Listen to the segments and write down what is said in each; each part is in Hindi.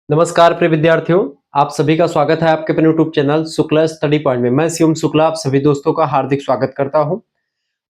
नमस्कार प्रिय विद्यार्थियों, आप सभी का स्वागत है आपके अपने YouTube channel Shukla study point में। मैं शिवम शुक्ला आप सभी दोस्तों का हार्दिक स्वागत करता हूं।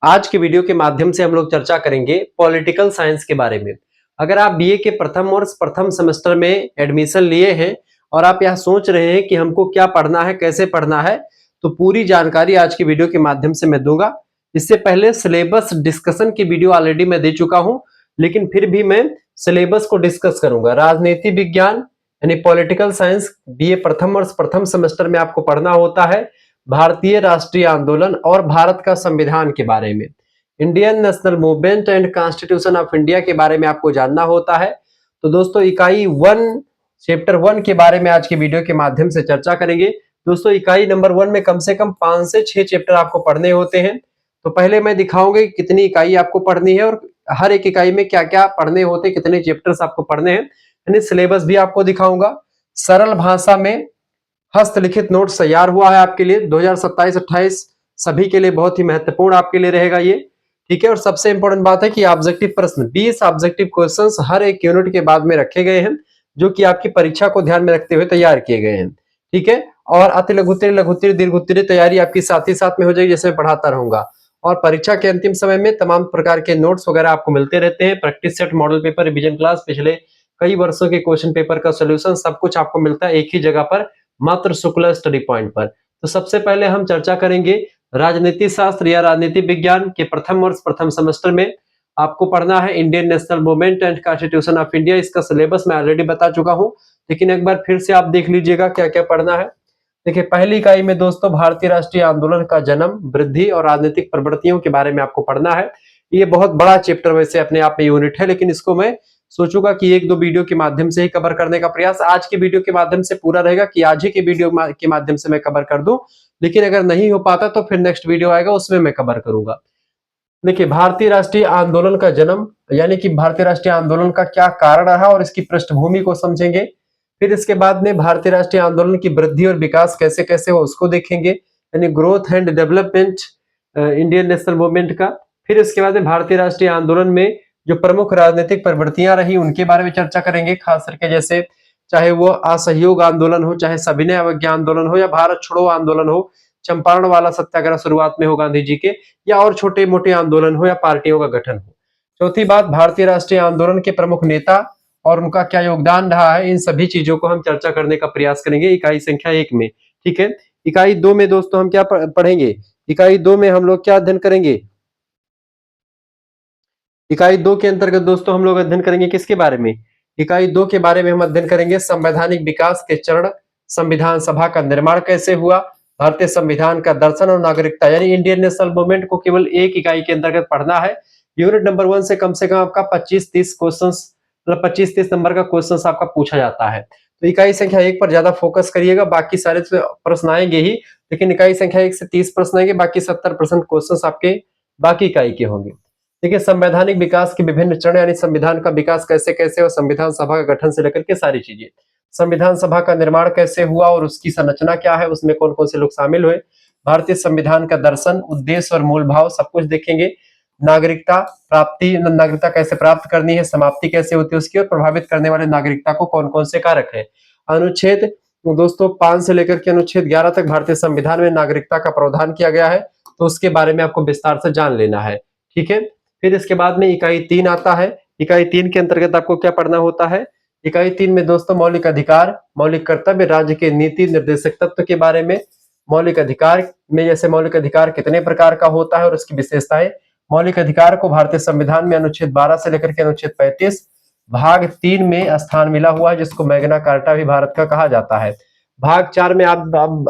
आज के वीडियो के माध्यम से हम लोग चर्चा करेंगे पॉलिटिकल साइंस के बारे में। अगर आप बीए के प्रथम वर्ष प्रथम सेमेस्टर में एडमिशन लिए हैं और आप यह सोच रहे हैं कि हमको क्या पढ़ना है, कैसे पढ़ना है, तो पूरी जानकारी आज की वीडियो के माध्यम से मैं दूंगा। इससे पहले सिलेबस डिस्कशन की वीडियो ऑलरेडी मैं दे चुका हूं, लेकिन फिर भी मैं सिलेबस को डिस्कस करूंगा। राजनीति विज्ञान यानी पॉलिटिकल साइंस बीए प्रथम वर्ष प्रथम सेमेस्टर में आपको पढ़ना होता है भारतीय राष्ट्रीय आंदोलन और भारत का संविधान के बारे में। Indian national movement and constitution of India के बारे में आपको जानना होता है। तो दोस्तों इकाई 1 चैप्टर 1 के बारे में आज की वीडियो के माध्यम से चर्चा करेंगे। दोस्तों इकाई नंबर 1 में कम से कम 5 से 6 चैप्टर आपको पढ़ने होते हैं। तो पहले मैं दिखाऊंगा कितनी इकाई आपको पढ़नी है और हर एक इकाई में क्या क्या पढ़ने होते, कितने चैप्टर्स आपको पढ़ने हैं, यानी सिलेबस भी आपको दिखाऊंगा। सरल भाषा में हस्तलिखित नोट्स तैयार हुआ है आपके लिए 2027-28 सभी के लिए बहुत ही महत्वपूर्ण आपके लिए रहेगा ये, ठीक है। और सबसे इंपॉर्टेंट बात है कि ऑब्जेक्टिव प्रश्न 20 ऑब्जेक्टिव क्वेश्चंस हर एक यूनिट के बाद में रखे गए हैं, जो कि आपकी परीक्षा को ध्यान में रखते हुए तैयार किए गए हैं, ठीक है। और अति लघुत्तरीय, लघुत्तरीय, दीर्घोत्तरीय तैयारी आपकी साथ ही साथ में हो जाएगी, जैसे मैं पढ़ाता रहूंगा। और परीक्षा के अंतिम समय में तमाम प्रकार के नोट्स वगैरह आपको मिलते रहते हैं। Practice set, model paper, revision class, पिछले कई वर्षों के क्वेश्चन पेपर का सॉल्यूशन, सब कुछ आपको मिलता है एक ही जगह पर, मात्र शुक्ला स्टडी पॉइंट पर। तो सबसे पहले हम चर्चा करेंगे राजनीति शास्त्र या राजनीति विज्ञान के प्रथम वर्ष प्रथम सेमेस्टर में आपको पढ़ना है Indian national movement and constitution of India. इसका सिलेबस मैं ऑलरेडी बता चुका हूं, लेकिन एक बार फिर से आप देख लीजिएगा क्या क्या पढ़ना है। देखिए पहली इकाई में दोस्तों भारतीय राष्ट्रीय आंदोलन का जन्म, वृद्धि और राजनीतिक प्रवृत्तियों के बारे में आपको पढ़ना है। ये बहुत बड़ा चैप्टर वैसे अपने आप में यूनिट है, लेकिन इसको मैं सोचूंगा कि एक दो वीडियो के माध्यम से ही कवर करने का प्रयास आज के वीडियो के माध्यम से पूरा रहेगा कि आज ही के वीडियो के माध्यम से मैं कवर कर दूं, लेकिन अगर नहीं हो पाता तो फिर नेक्स्ट वीडियो आएगा उसमें मैं कवर करूंगा। देखिए भारतीय राष्ट्रीय आंदोलन का जन्म, यानी कि भारतीय राष्ट्रीय आंदोलन का क्या कारण रहा और इसकी पृष्ठभूमि को समझेंगे। फिर इसके बाद में भारतीय राष्ट्रीय आंदोलन की वृद्धि और विकास कैसे कैसे हो उसको देखेंगे, यानी growth and development Indian national movement का। फिर इसके बाद में भारतीय राष्ट्रीय आंदोलन में जो प्रमुख राजनीतिक प्रवृत्तियां रही उनके बारे में चर्चा करेंगे, खास करके जैसे चाहे वो असहयोग आंदोलन हो, चाहे सविनय अवज्ञा आंदोलन हो, या भारत छोड़ो आंदोलन हो, चंपारण वाला सत्याग्रह शुरुआत में हो गांधी जी के, या और छोटे मोटे आंदोलन हो या पार्टियों का गठन हो। चौथी बात भारतीय राष्ट्रीय आंदोलन के प्रमुख नेता और उनका क्या योगदान रहा है, इन सभी चीजों को हम चर्चा करने का प्रयास करेंगे इकाई संख्या 1 में, ठीक है। इकाई 2 में दोस्तों हम क्या पढ़ेंगे, इकाई 2 में हम लोग क्या अध्ययन करेंगे, इकाई 2 के अंतर्गत दोस्तों हम लोग अध्ययन करेंगे किसके बारे में, इकाई 2 के बारे में हम अध्ययन करेंगे संवैधानिक विकास के चरण, संविधान सभा का निर्माण कैसे हुआ, भारतीय संविधान का दर्शन और नागरिकता, यानी इंडियन नेशनल मूवमेंट को केवल एक इकाई के अंतर्गत पढ़ना है। यूनिट नंबर 1 से कम आपका 25-30 क्वेश्चन, मतलब 25-30 नंबर का क्वेश्चन आपका पूछा जाता है। तो इकाई संख्या 1 पर ज्यादा फोकस करिएगा, बाकी सारे प्रश्न आएंगे ही, लेकिन इकाई संख्या 1 से 30 प्रश्न आएंगे, बाकी 70% क्वेश्चन आपके बाकी इकाई के होंगे। देखिए संवैधानिक विकास के विभिन्न चरण, यानी संविधान का विकास कैसे कैसे और संविधान सभा का गठन से लेकर के सारी चीजें, संविधान सभा का निर्माण कैसे हुआ और उसकी संरचना क्या है, उसमें कौन कौन से लोग शामिल हुए, भारतीय संविधान का दर्शन, उद्देश्य और मूल भाव सब कुछ देखेंगे। नागरिकता प्राप्ति, नागरिकता कैसे प्राप्त करनी है, समाप्ति कैसे होती है उसकी, और प्रभावित करने वाले नागरिकता को कौन कौन से कारक है। अनुच्छेद दोस्तों 5 से लेकर के अनुच्छेद 11 तक भारतीय संविधान में नागरिकता का प्रावधान किया गया है, तो उसके बारे में आपको विस्तार से जान लेना है, ठीक है। फिर इसके बाद में इकाई 3 आता है। इकाई 3 के अंतर्गत आपको क्या पढ़ना होता है, इकाई 3 में दोस्तों मौलिक अधिकार, मौलिक कर्तव्य, राज्य के नीति निर्देशक तत्व के बारे में, मौलिक अधिकार में जैसे मौलिक अधिकार कितने प्रकार का होता है और उसकी विशेषताएं, मौलिक अधिकार को भारतीय संविधान में अनुच्छेद 12 से लेकर के अनुच्छेद 35 भाग 3 में स्थान मिला हुआ है, जिसको मैग्ना कार्टा भी भारत का कहा जाता है। भाग 4 में आप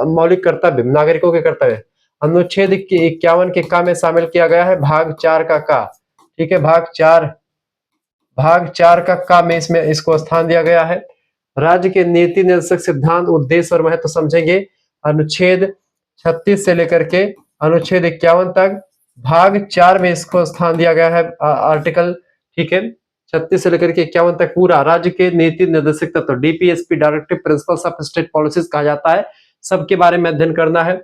मौलिक कर्तव्य, नागरिकों के कर्तव्य, अनुच्छेद 51 के का में शामिल किया गया है, भाग 4 का, ठीक है। भाग 4 का में इसमें इसको स्थान दिया गया है। राज्य के नीति निर्देशक सिद्धांत, उद्देश्य और महत्व समझेंगे, अनुच्छेद 36 से लेकर के अनुच्छेद 51 तक, भाग 4 में इसको स्थान दिया गया है आर्टिकल, ठीक है। 36 से लेकर के 51 तक पूरा राज्य के नीति निर्देशक तत्व, DPSP, directive principles of state policies कहा जाता है, सबके बारे में अध्ययन करना है।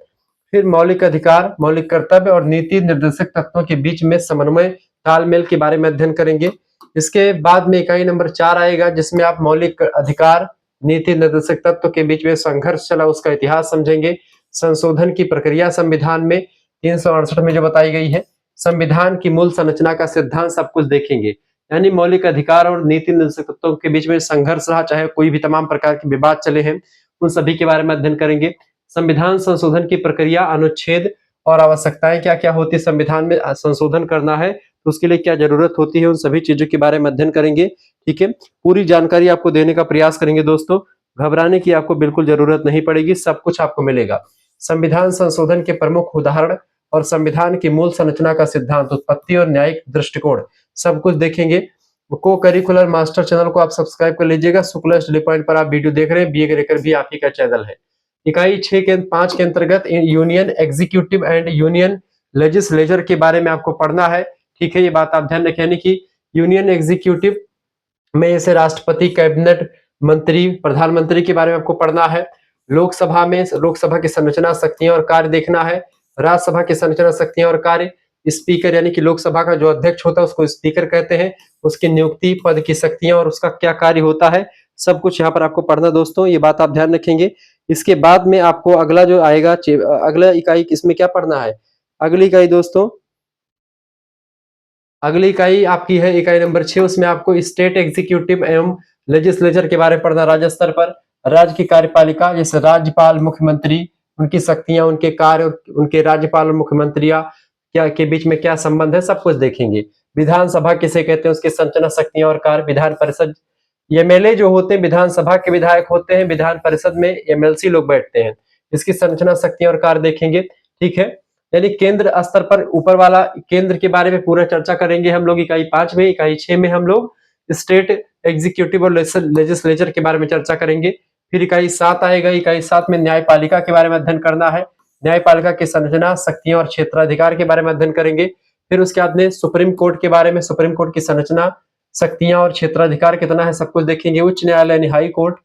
फिर मौलिक अधिकार, मौलिक कर्तव्य और नीति निर्देशक तत्वों के बीच में समन्वय, तालमेल के बारे में अध्ययन करेंगे। इसके बाद में इकाई नंबर 4 आएगा, जिसमें आप मौलिक अधिकार, नीति निर्देशक तत्व के बीच में संघर्ष चला उसका इतिहास समझेंगे। संशोधन की प्रक्रिया संविधान में 368 में जो बताई गई है, संविधान की मूल संरचना का सिद्धांत सब कुछ देखेंगे। यानी मौलिक अधिकार और नीति निर्देशक तत्वों के बीच में संघर्ष रहा, चाहे कोई भी तमाम प्रकार के विवाद चले हैं, उन सभी के बारे में अध्ययन करेंगे। संविधान संशोधन की प्रक्रिया, अनुच्छेद और आवश्यकताएं क्या क्या होती है, संविधान में संशोधन करना है तो उसके लिए क्या जरूरत होती है, उन सभी चीजों के बारे में अध्ययन करेंगे। ठीक है, पूरी जानकारी आपको देने का प्रयास करेंगे दोस्तों। घबराने की आपको बिल्कुल जरूरत नहीं पड़ेगी, सब कुछ आपको मिलेगा। संविधान संशोधन के प्रमुख उदाहरण और संविधान की मूल संरचना का सिद्धांत, उत्पत्ति और न्यायिक दृष्टिकोण, सब कुछ देखेंगे। को करिकुलर मास्टर चैनल को आप सब्सक्राइब कर लीजिएगा। शुक्ला स्टडी पॉइंट पर आप वीडियो देख रहे हैं, बीए करिकुलर भी आप ही का चैनल है। इकाई 6 के 5 के अंतर्गत union executive and union legislature के बारे में आपको पढ़ना है। ठीक है, ये बात आप ध्यान रखें कि यूनियन एग्जीक्यूटिव में जैसे राष्ट्रपति, कैबिनेट मंत्री, प्रधानमंत्री के बारे में आपको पढ़ना है। लोकसभा में लोकसभा की संरचना, शक्तियां और कार्य देखना है। राज्यसभा की संरचना, शक्तियां और कार्य। स्पीकर यानी कि लोकसभा का जो अध्यक्ष होता है उसको स्पीकर कहते हैं। उसकी नियुक्ति, पद की शक्तियां और उसका क्या कार्य होता है, सब कुछ यहाँ पर आपको पढ़ना दोस्तों, ये बात आप ध्यान रखेंगे। इसके बाद में आपको अगला जो आएगा, अगला इकाई इसमें क्या पढ़ना है, अगली इकाई दोस्तों, अगली इकाई आपकी है इकाई नंबर 6। उसमें आपको स्टेट एग्जीक्यूटिव एवं लेजिस्लेचर के बारे में पढ़ना, राज्य स्तर पर राज्य की कार्यपालिका, जैसे राज्यपाल, मुख्यमंत्री, उनकी शक्तियां, उनके कार्य, उनके राज्यपाल और मुख्यमंत्रियां क्या के बीच में क्या संबंध है, सब कुछ देखेंगे। विधानसभा किसे कहते हैं, उसकी संरचना, शक्तियां और कार्य। विधान परिषद, एमएलए जो होते हैं विधानसभा के विधायक होते हैं, विधान परिषद में एमएलसी लोग बैठते हैं। इसकी संरचना, शक्तियां और कार्य देखेंगे। ठीक है, यानी केंद्र स्तर पर ऊपर वाला केंद्र के बारे में पूरा चर्चा करेंगे हम लोग इकाई 5 में। इकाई 6 में हम लोग स्टेट एग्जीक्यूटिव और लेजिस्लेचर के बारे में चर्चा करेंगे। फिर इकाई 7 आएगा, इकाई 7 में न्यायपालिका के बारे में अध्ययन करना है। न्यायपालिका की संरचना, शक्तियां और क्षेत्राधिकार के बारे में अध्ययन करेंगे। फिर उसके बाद में सुप्रीम कोर्ट के बारे में, सुप्रीम कोर्ट की संरचना, शक्तियां और क्षेत्राधिकार कितना है, सब कुछ देखेंगे। उच्च न्यायालय, हाई कोर्ट,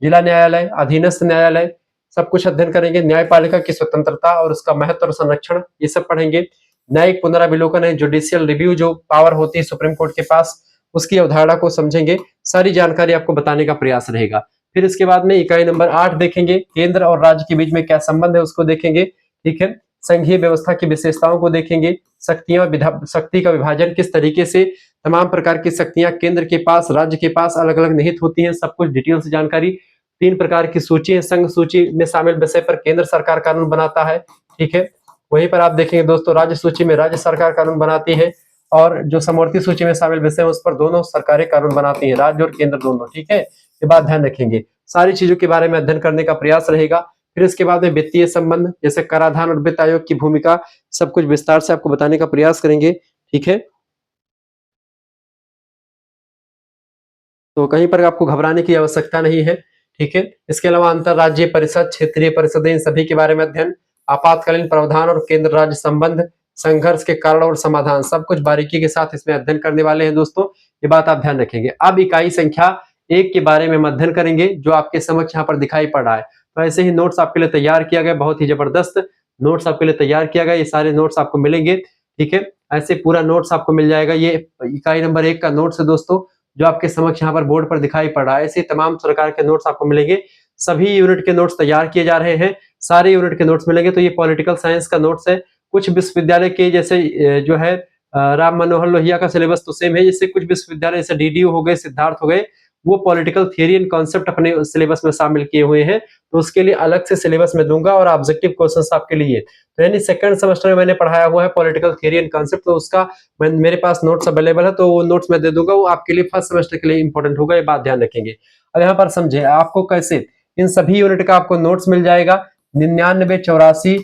जिला न्यायालय, अधीनस्थ न्यायालय, सब कुछ अध्ययन करेंगे। न्यायपालिका की स्वतंत्रता और उसका महत्व और संरक्षण, ये सब पढ़ेंगे। न्यायिक पुनराविलोकन है, जुडिशियल रिव्यू जो पावर होती है सुप्रीम कोर्ट के पास, उसकी अवधारणा को समझेंगे। सारी जानकारी आपको बताने का प्रयास रहेगा। फिर इसके बाद में इकाई नंबर 8 देखेंगे, केंद्र और राज्य के बीच में क्या संबंध है उसको देखेंगे। ठीक है, संघीय व्यवस्था की विशेषताओं को देखेंगे। शक्तियां, शक्ति का विभाजन किस तरीके से, तमाम प्रकार की शक्तियां केंद्र के पास, राज्य के पास अलग अलग निहित होती हैं, सब कुछ डिटेल से जानकारी। 3 प्रकार की सूची है, संघ सूची में शामिल विषय पर केंद्र सरकार कानून बनाता है। ठीक है, वहीं पर आप देखेंगे दोस्तों, राज्य सूची में राज्य सरकार कानून बनाती है, और जो समवर्ती सूची में शामिल विषय है उस पर दोनों सरकारें कानून बनाती हैं, राज्य और केंद्र दोनों। ठीक है, ये बात ध्यान रखेंगे। सारी चीजों के बारे में अध्ययन करने का प्रयास रहेगा। फिर इसके बाद में वित्तीय संबंध, जैसे कराधान और वित्त आयोग की भूमिका, सब कुछ विस्तार से आपको बताने का प्रयास करेंगे। ठीक है, तो कहीं पर आपको घबराने की आवश्यकता नहीं है। ठीक है, इसके अलावा अंतरराज्यीय परिषद, क्षेत्रीय परिषदें, इन सभी के बारे में अध्ययन। आपातकालीन प्रावधान और केंद्र राज्य संबंध, संघर्ष के कारण और समाधान, सब कुछ बारीकी के साथ इसमें अध्ययन करने वाले हैं दोस्तों, ये बात आप ध्यान रखेंगे। अब इकाई संख्या 1 के बारे में अध्ययन करेंगे, जो आपके समक्ष यहाँ पर दिखाई पड़ रहा है। तो ऐसे ही नोट्स आपके लिए तैयार किया गया, बहुत ही जबरदस्त नोट्स आपके लिए तैयार किया गया, ये सारे नोट्स आपको मिलेंगे। ठीक है, ऐसे पूरा नोट्स आपको मिल जाएगा। ये इकाई नंबर 1 का नोट्स है दोस्तों, जो आपके समक्ष यहाँ पर बोर्ड पर दिखाई पड़ रहा है। ऐसे तमाम प्रकार के नोट्स आपको मिलेंगे। सभी यूनिट के नोट्स तैयार किए जा रहे हैं, सारे यूनिट के नोट्स मिलेंगे। तो ये पॉलिटिकल साइंस का नोट्स है। कुछ विश्वविद्यालय के जैसे जो है राम मनोहर लोहिया का सिलेबस तो सेम है, जैसे कुछ विश्वविद्यालय जैसे डीडीयू हो गए, सिद्धार्थ हो गए, वो पॉलिटिकल थियरी एंड कॉन्सेप्ट अपने सिलेबस में शामिल किए हुए हैं, तो उसके लिए अलग से सिलेबस में दूंगा और ऑब्जेक्टिव क्वेश्चंस आपके लिए। तो यानी सेकंड सेमेस्टर में मैंने पढ़ाया हुआ है पॉलिटिकल थियरी एंड कॉन्सेप्ट, तो उसका मेरे पास नोट्स अवेलेबल है, तो वो नोट्स मैं दे दूंगा, वो आपके लिए फर्स्ट सेमेस्टर के लिए इंपॉर्टेंट होगा, ये बात ध्यान रखेंगे। अब यहाँ पर समझे आपको कैसे इन सभी यूनिट का आपको नोट्स मिल जाएगा। 9984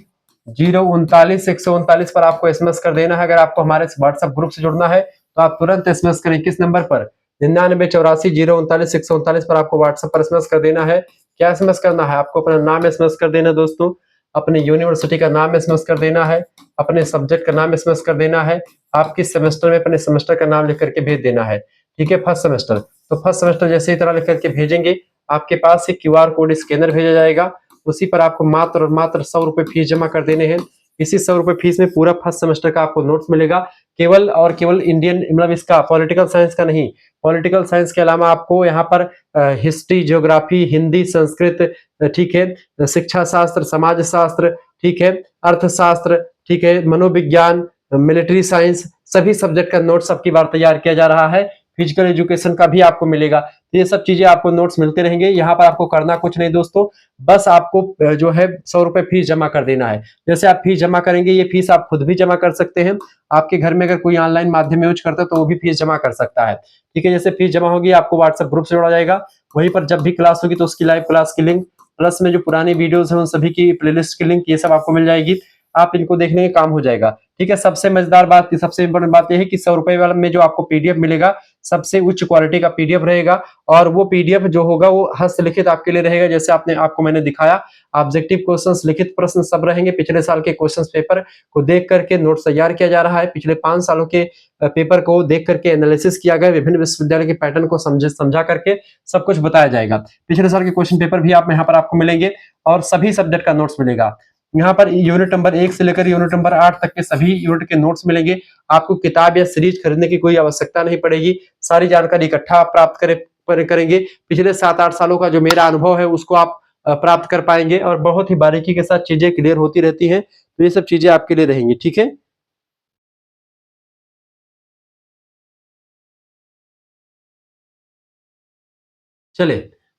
039 139 पर आपको एसएमएस कर देना है। अगर आपको हमारे व्हाट्सएप ग्रुप से जुड़ना है तो आप तुरंत एसएमएस करें, किस नंबर पर, 9984 039 पर आपको व्हाट्सएप पर एसएमएस कर देना है। क्या एसएमएस करना है, आपको अपना नाम एसएमएस कर देना दोस्तों, अपने यूनिवर्सिटी का नाम एसएमएस कर देना है, अपने सब्जेक्ट का नाम एसएमएस कर देना है, आप किस सेमेस्टर में अपने सेमेस्टर का नाम लिख करके भेज देना है। ठीक है, फर्स्ट सेमेस्टर, तो फर्स्ट सेमेस्टर जैसे ही तरह लिख करके भेजेंगे, आपके पास एक क्यूआर कोड स्कैनर भेजा जाएगा, उसी पर आपको मात्र और मात्र 100 रुपए फीस जमा कर देने हैं। इसी 100 रुपए फीस में पूरा फर्स्ट सेमेस्टर का आपको नोट्स मिलेगा। केवल और केवल इंडियन मतलब इसका पॉलिटिकल साइंस का नहीं, पॉलिटिकल साइंस के अलावा आपको यहाँ पर हिस्ट्री, ज्योग्राफी, हिंदी, संस्कृत, ठीक है, शिक्षा शास्त्र, समाज शास्त्र, ठीक है, अर्थशास्त्र, ठीक है, मनोविज्ञान, मिलिट्री साइंस, सभी सब्जेक्ट का नोट्स अब की बार तैयार किया जा रहा है। फिजिकल एजुकेशन का भी आपको मिलेगा। ये सब चीजें आपको नोट्स मिलते रहेंगे। यहाँ पर आपको करना कुछ नहीं दोस्तों, बस आपको जो है 100 रुपए फीस जमा कर देना है। जैसे आप फीस जमा करेंगे, ये फीस आप खुद भी जमा कर सकते हैं। आपके घर में अगर कोई ऑनलाइन माध्यम यूज करता है तो वो भी फीस जमा कर सकता है। ठीक है, जैसे फीस जमा होगी आपको व्हाट्सएप ग्रुप से जोड़ा जाएगा। वहीं पर जब भी क्लास होगी तो उसकी लाइव क्लास की लिंक प्लस में जो पुरानी वीडियोस हैं उन सभी की प्लेलिस्ट की लिंक, ये सब आपको मिल जाएगी। आप इनको देखने का काम हो जाएगा। ठीक है, सबसे मजेदार बात, सबसे इंपॉर्टेंट बात यह है कि 100 रुपए वाले में जो आपको पीडीएफ मिलेगा सबसे उच्च क्वालिटी का पीडीएफ रहेगा। और वो पीडीएफ जो होगा वो हस्तलिखित आपके लिए रहेगा। जैसे आपको मैंने दिखाया, ऑब्जेक्टिव क्वेश्चंस, लिखित प्रश्न सब रहेंगे। पिछले साल के क्वेश्चंस पेपर को देख करके नोट्स तैयार किया जा रहा है। पिछले 5 सालों के पेपर को देख करके एनालिसिस किया गया, विभिन्न विश्वविद्यालय के पैटर्न को समझा करके सब कुछ बताया जाएगा। पिछले साल के क्वेश्चन पेपर भी आप यहाँ पर आपको मिलेंगे और सभी सब्जेक्ट का नोट्स मिलेगा। यहाँ पर यूनिट नंबर 1 से लेकर यूनिट नंबर 8 तक के सभी यूनिट के नोट्स मिलेंगे। आपको किताब या सीरीज खरीदने की कोई आवश्यकता नहीं पड़ेगी। सारी जानकारी इकट्ठा आप प्राप्त करेंगे। पिछले 7-8 सालों का जो मेरा अनुभव है उसको आप प्राप्त कर पाएंगे और बहुत ही बारीकी के साथ चीजें क्लियर होती रहती हैं। तो ये सब चीजें आपके लिए रहेंगी। ठीक है, चले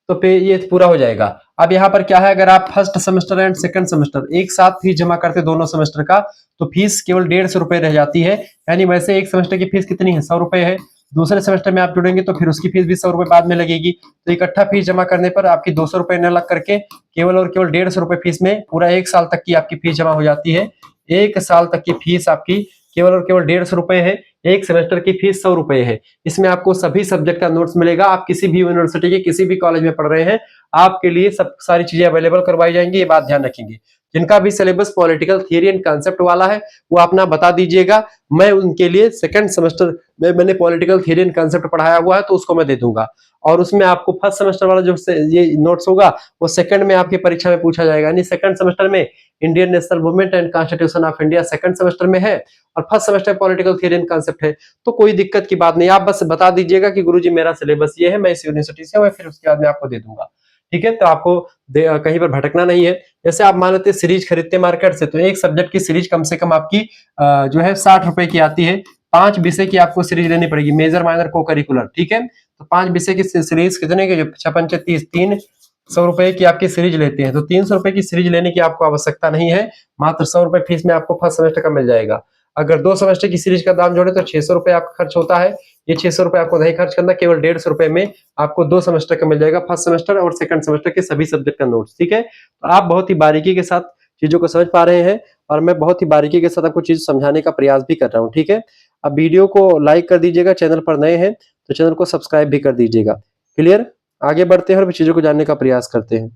तो पे ये पूरा हो जाएगा। अब यहाँ पर क्या है, अगर आप first semester and second semester एक साथ फीस जमा करते दोनों सेमेस्टर का, तो फीस केवल 150 रुपए रह जाती है। यानी वैसे एक सेमेस्टर की फीस कितनी है, 100 रुपए है। दूसरे सेमेस्टर में आप जुड़ेंगे तो फिर उसकी फीस भी 100 रुपए बाद में लगेगी। तो इकट्ठा फीस जमा करने पर आपकी 200 रुपए न लग करके केवल और केवल 150 रुपए फीस में पूरा 1 साल तक की आपकी फीस जमा हो जाती है। 1 साल तक की फीस आपकी केवल और केवल 150 रुपए है। एक सेमेस्टर की फीस 100 रुपए है। इसमें आपको सभी सब्जेक्ट का नोट्स मिलेगा। आप किसी भी यूनिवर्सिटी के किसी भी कॉलेज में पढ़ रहे हैं, आपके लिए सब सारी चीजें अवेलेबल करवाई जाएंगी। ये बात ध्यान रखेंगे। जिनका भी syllabus political theory and concept वाला है वो अपना बता दीजिएगा। मैं उनके लिए सेकंड सेमेस्टर में मैंने पॉलिटिकल थियरी एंड कॉन्सेप्ट पढ़ाया हुआ है तो उसको मैं दे दूंगा। और उसमें आपको फर्स्ट सेमेस्टर वाला जो ये नोट्स होगा वो सेकंड में आपकी परीक्षा में पूछा जाएगा। यानी सेकंड सेमेस्टर में Indian national movement and constitution of India second semester में है और first semester political theory and concept है। तो कोई दिक्कत की बात नहीं, आप बस बता दीजिएगा कि गुरुजी मेरा सिलेबस ये है, मैं इस यूनिवर्सिटी से हूं, फिर उसके बाद में आपको दे दूंगा। ठीक है, तो आपको कहीं पर भटकना नहीं है। जैसे आप मान लेते सीरीज खरीदते मार्केट से, तो एक सब्जेक्ट की सीरीज कम से कम आपकी जो है 60 रुपए की आती है। 5 विषय की आपको सीरीज लेनी पड़ेगी, मेजर माइनर को करिकुलर। ठीक है, तो 5 विषय की सीरीज कितने की, जो 56 300 रुपए की आपकी सीरीज लेते हैं। तो 300 रुपए की सीरीज लेने की आपको आवश्यकता नहीं है। मात्र 100 रुपए फीस में आपको फर्स्ट सेमेस्टर का मिल जाएगा। अगर 2 सेमेस्टर की सीरीज का दाम जोड़े तो 600 रुपए आपका खर्च होता है। ये 600 रुपए आपको नहीं खर्च करना, केवल 150 रुपए में आपको 2 सेमेस्टर का मिल जाएगा, फर्स्ट सेमेस्टर और सेकंड सेमेस्टर के सभी सब्जेक्ट का नोट्स। ठीक है, तो आप बहुत ही बारीकी के साथ चीजों को समझ पा रहे हैं और मैं बहुत ही बारीकी के साथ आपको चीज समझाने का प्रयास भी कर रहा हूँ। ठीक है, अब वीडियो को लाइक कर दीजिएगा, चैनल पर नए हैं तो चैनल को सब्सक्राइब भी कर दीजिएगा। क्लियर, आगे बढ़ते हैं और चीजों को जानने का प्रयास करते हैं।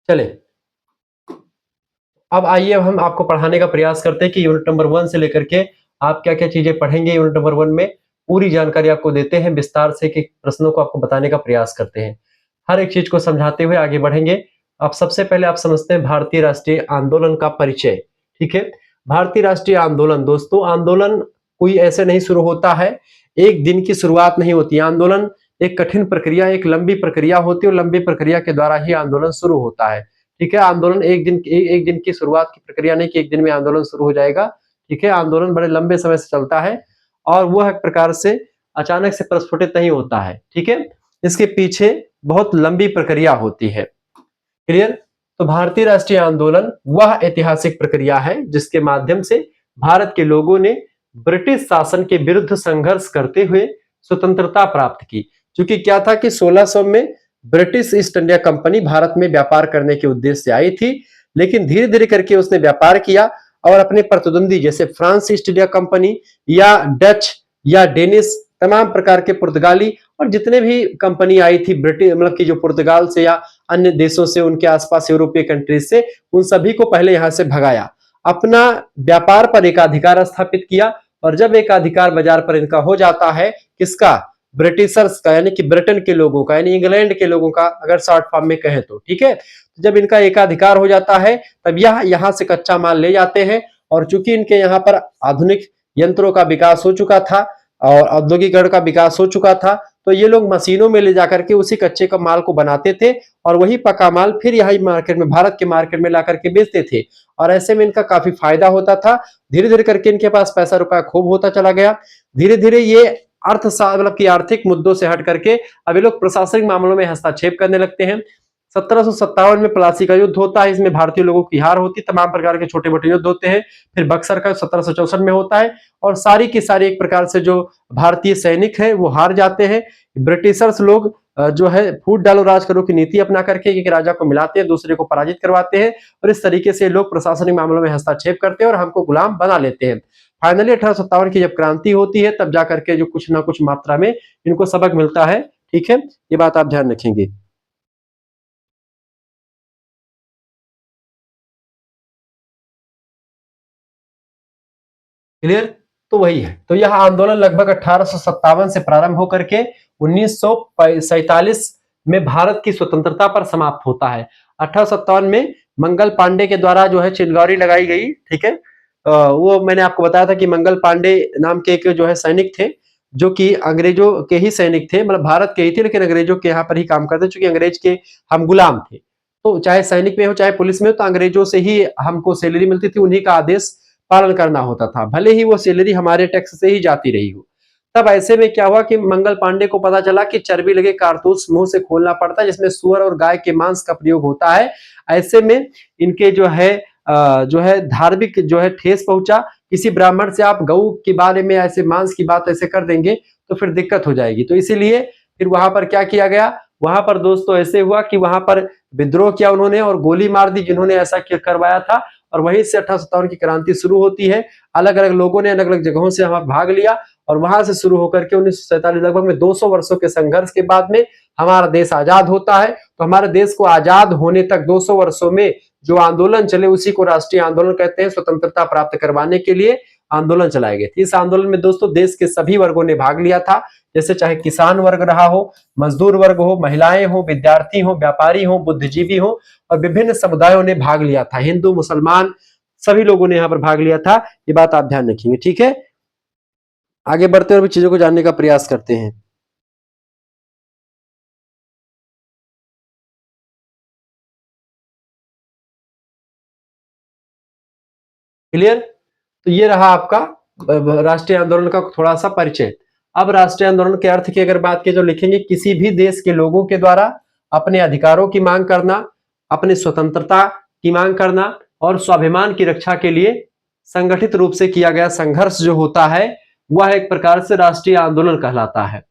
चले, अब आइए हम आपको पढ़ाने का प्रयास करते हैं कि यूनिट नंबर 1 से लेकर के आप क्या क्या चीजें पढ़ेंगे। यूनिट नंबर 1 में पूरी जानकारी आपको देते हैं विस्तार से, कि प्रश्नों को आपको बताने का प्रयास करते हैं। हर एक चीज को समझाते हुए आगे बढ़ेंगे। अब सबसे पहले आप समझते हैं भारतीय राष्ट्रीय आंदोलन का परिचय। ठीक है, भारतीय राष्ट्रीय आंदोलन, दोस्तों आंदोलन कोई ऐसे नहीं शुरू होता है, एक दिन की शुरुआत नहीं होती। आंदोलन एक कठिन प्रक्रिया, एक लंबी प्रक्रिया होती है और लंबी प्रक्रिया के द्वारा ही आंदोलन शुरू होता है। ठीक है, आंदोलन एक दिन की शुरुआत की प्रक्रिया नहीं कि एक दिन में आंदोलन शुरू हो जाएगा। ठीक है, आंदोलन बड़े लंबे समय से चलता है और वह एक प्रकार से अचानक से प्रस्फुटित नहीं होता है। ठीक है, इसके पीछे बहुत लंबी प्रक्रिया होती है। क्लियर, तो भारतीय राष्ट्रीय आंदोलन वह ऐतिहासिक प्रक्रिया है जिसके माध्यम से भारत के लोगों ने ब्रिटिश शासन के विरुद्ध संघर्ष करते हुए स्वतंत्रता प्राप्त की। क्योंकि क्या था कि 1600 में British east India company Bharat में व्यापार करने के उद्देश्य से आई थी, लेकिन धीरे धीरे करके उसने व्यापार किया और अपने प्रतिद्वंदी जैसे फ्रांस ईस्ट इंडिया कंपनी या डच या डेनिश, तमाम प्रकार के पुर्तगाली और जितने भी कंपनी आई थी ब्रिटिश मतलब कि जो पुर्तगाल से या अन्य देशों से, उनके आसपास यूरोपीय कंट्रीज से, उन सभी को पहले यहां से भगाया, अपना व्यापार पर एक अधिकार स्थापित किया। और जब एक अधिकार बाजार पर इनका हो जाता है, किसका, ब्रिटिशर्स का यानी कि ब्रिटेन के लोगों का यानी इंग्लैंड के लोगों का अगर शॉर्ट फॉर्म में कहें तो, ठीक है। तो जब इनका एकाधिकार हो जाता है तब यह यहाँ से कच्चा माल ले जाते हैं, और चूंकि इनके यहाँ पर आधुनिक यंत्रों का विकास हो चुका था और औद्योगिकरण का विकास हो चुका था, तो ये लोग मशीनों में ले जाकर के उसी कच्चे का माल को बनाते थे और वही पका माल फिर यहाँ मार्केट में, भारत के मार्केट में ला करके बेचते थे, और ऐसे में इनका काफी फायदा होता था। धीरे धीरे करके इनके पास पैसा रुपया खूब होता चला गया। धीरे धीरे ये मतलब कि आर्थिक मुद्दों से हट करके अब ये लोग प्रशासनिक मामलों में हस्तक्षेप करने लगते हैं। 1757 में प्लासी का युद्ध होता है, इसमें भारतीय लोगों की हार होती है, तमाम प्रकार के छोटे मोटे युद्ध होते हैं। फिर बक्सर का 1764 में होता है और सारी की सारी एक प्रकार से जो भारतीय सैनिक है वो हार जाते हैं। ब्रिटिशर्स लोग जो है फूट डालो राज करो की नीति अपना करके एक राजा को मिलाते हैं, दूसरे को पराजित करवाते हैं, और इस तरीके से लोग प्रशासनिक मामलों में हस्तक्षेप करते हैं और हमको गुलाम बना लेते हैं। फाइनली 1857 की जब क्रांति होती है तब जाकर के जो कुछ ना कुछ मात्रा में इनको सबक मिलता है, ठीक है, ये बात आप ध्यान रखेंगे। क्लियर। तो वही है, तो यह आंदोलन लगभग 1857 से प्रारंभ होकर के 1947 में भारत की स्वतंत्रता पर समाप्त होता है। 1857 में मंगल पांडे के द्वारा जो है चिंगारी लगाई गई, ठीक है। वो मैंने आपको बताया था कि मंगल पांडे नाम के एक जो है सैनिक थे, जो कि अंग्रेजों के ही सैनिक थे, मतलब भारत के ही थे लेकिन अंग्रेजों के यहाँ पर ही काम करते, चूंकि अंग्रेज के हम गुलाम थे। तो चाहे सैनिक में हो चाहे पुलिस में हो, तो अंग्रेजों से ही हमको सैलरी मिलती थी, उन्हीं का आदेश पालन करना होता था, भले ही वो सैलरी हमारे टैक्स से ही जाती रही हो। तब ऐसे में क्या हुआ कि मंगल पांडे को पता चला कि चर्बी लगे कारतूस मुंह से खोलना पड़ता है, जिसमें सुअर और गाय के मांस का प्रयोग होता है। ऐसे में इनके जो है धार्मिक जो है ठेस पहुंचा। किसी ब्राह्मण से आप गऊ के बारे में ऐसे मांस की बात ऐसे कर देंगे तो फिर दिक्कत हो जाएगी। तो इसीलिए फिर वहां पर क्या किया गया, वहां पर दोस्तों ऐसे हुआ कि वहां पर विद्रोह किया उन्होंने और गोली मार दी जिन्होंने ऐसा करवाया था, और वहीं से 1857 की क्रांति शुरू होती है। अलग अलग लोगों ने अलग अलग जगहों से हमारा भाग लिया और वहां से शुरू होकर के 1947 लगभग में 200 वर्षों के संघर्ष के बाद में हमारा देश आजाद होता है। तो हमारे देश को आजाद होने तक 200 वर्षों में जो आंदोलन चले उसी को राष्ट्रीय आंदोलन कहते हैं। स्वतंत्रता प्राप्त करवाने के लिए आंदोलन चलाए गए थे। इस आंदोलन में दोस्तों देश के सभी वर्गों ने भाग लिया था, जैसे चाहे किसान वर्ग रहा हो, मजदूर वर्ग हो, महिलाएं हो, विद्यार्थी हो, व्यापारी हो, बुद्धिजीवी हो, और विभिन्न समुदायों ने भाग लिया था। हिंदू मुसलमान सभी लोगों ने यहाँ पर भाग लिया था, ये बात आप ध्यान रखेंगे, ठीक है। आगे बढ़ते हुए चीजों को जानने का प्रयास करते हैं। क्लियर। तो ये रहा आपका राष्ट्रीय आंदोलन का थोड़ा सा परिचय। अब राष्ट्रीय आंदोलन के अर्थ की अगर बात की तो लिखेंगे किसी भी देश के लोगों के द्वारा अपने अधिकारों की मांग करना, अपनी स्वतंत्रता की मांग करना और स्वाभिमान की रक्षा के लिए संगठित रूप से किया गया संघर्ष जो होता है वह एक प्रकार से राष्ट्रीय आंदोलन कहलाता है।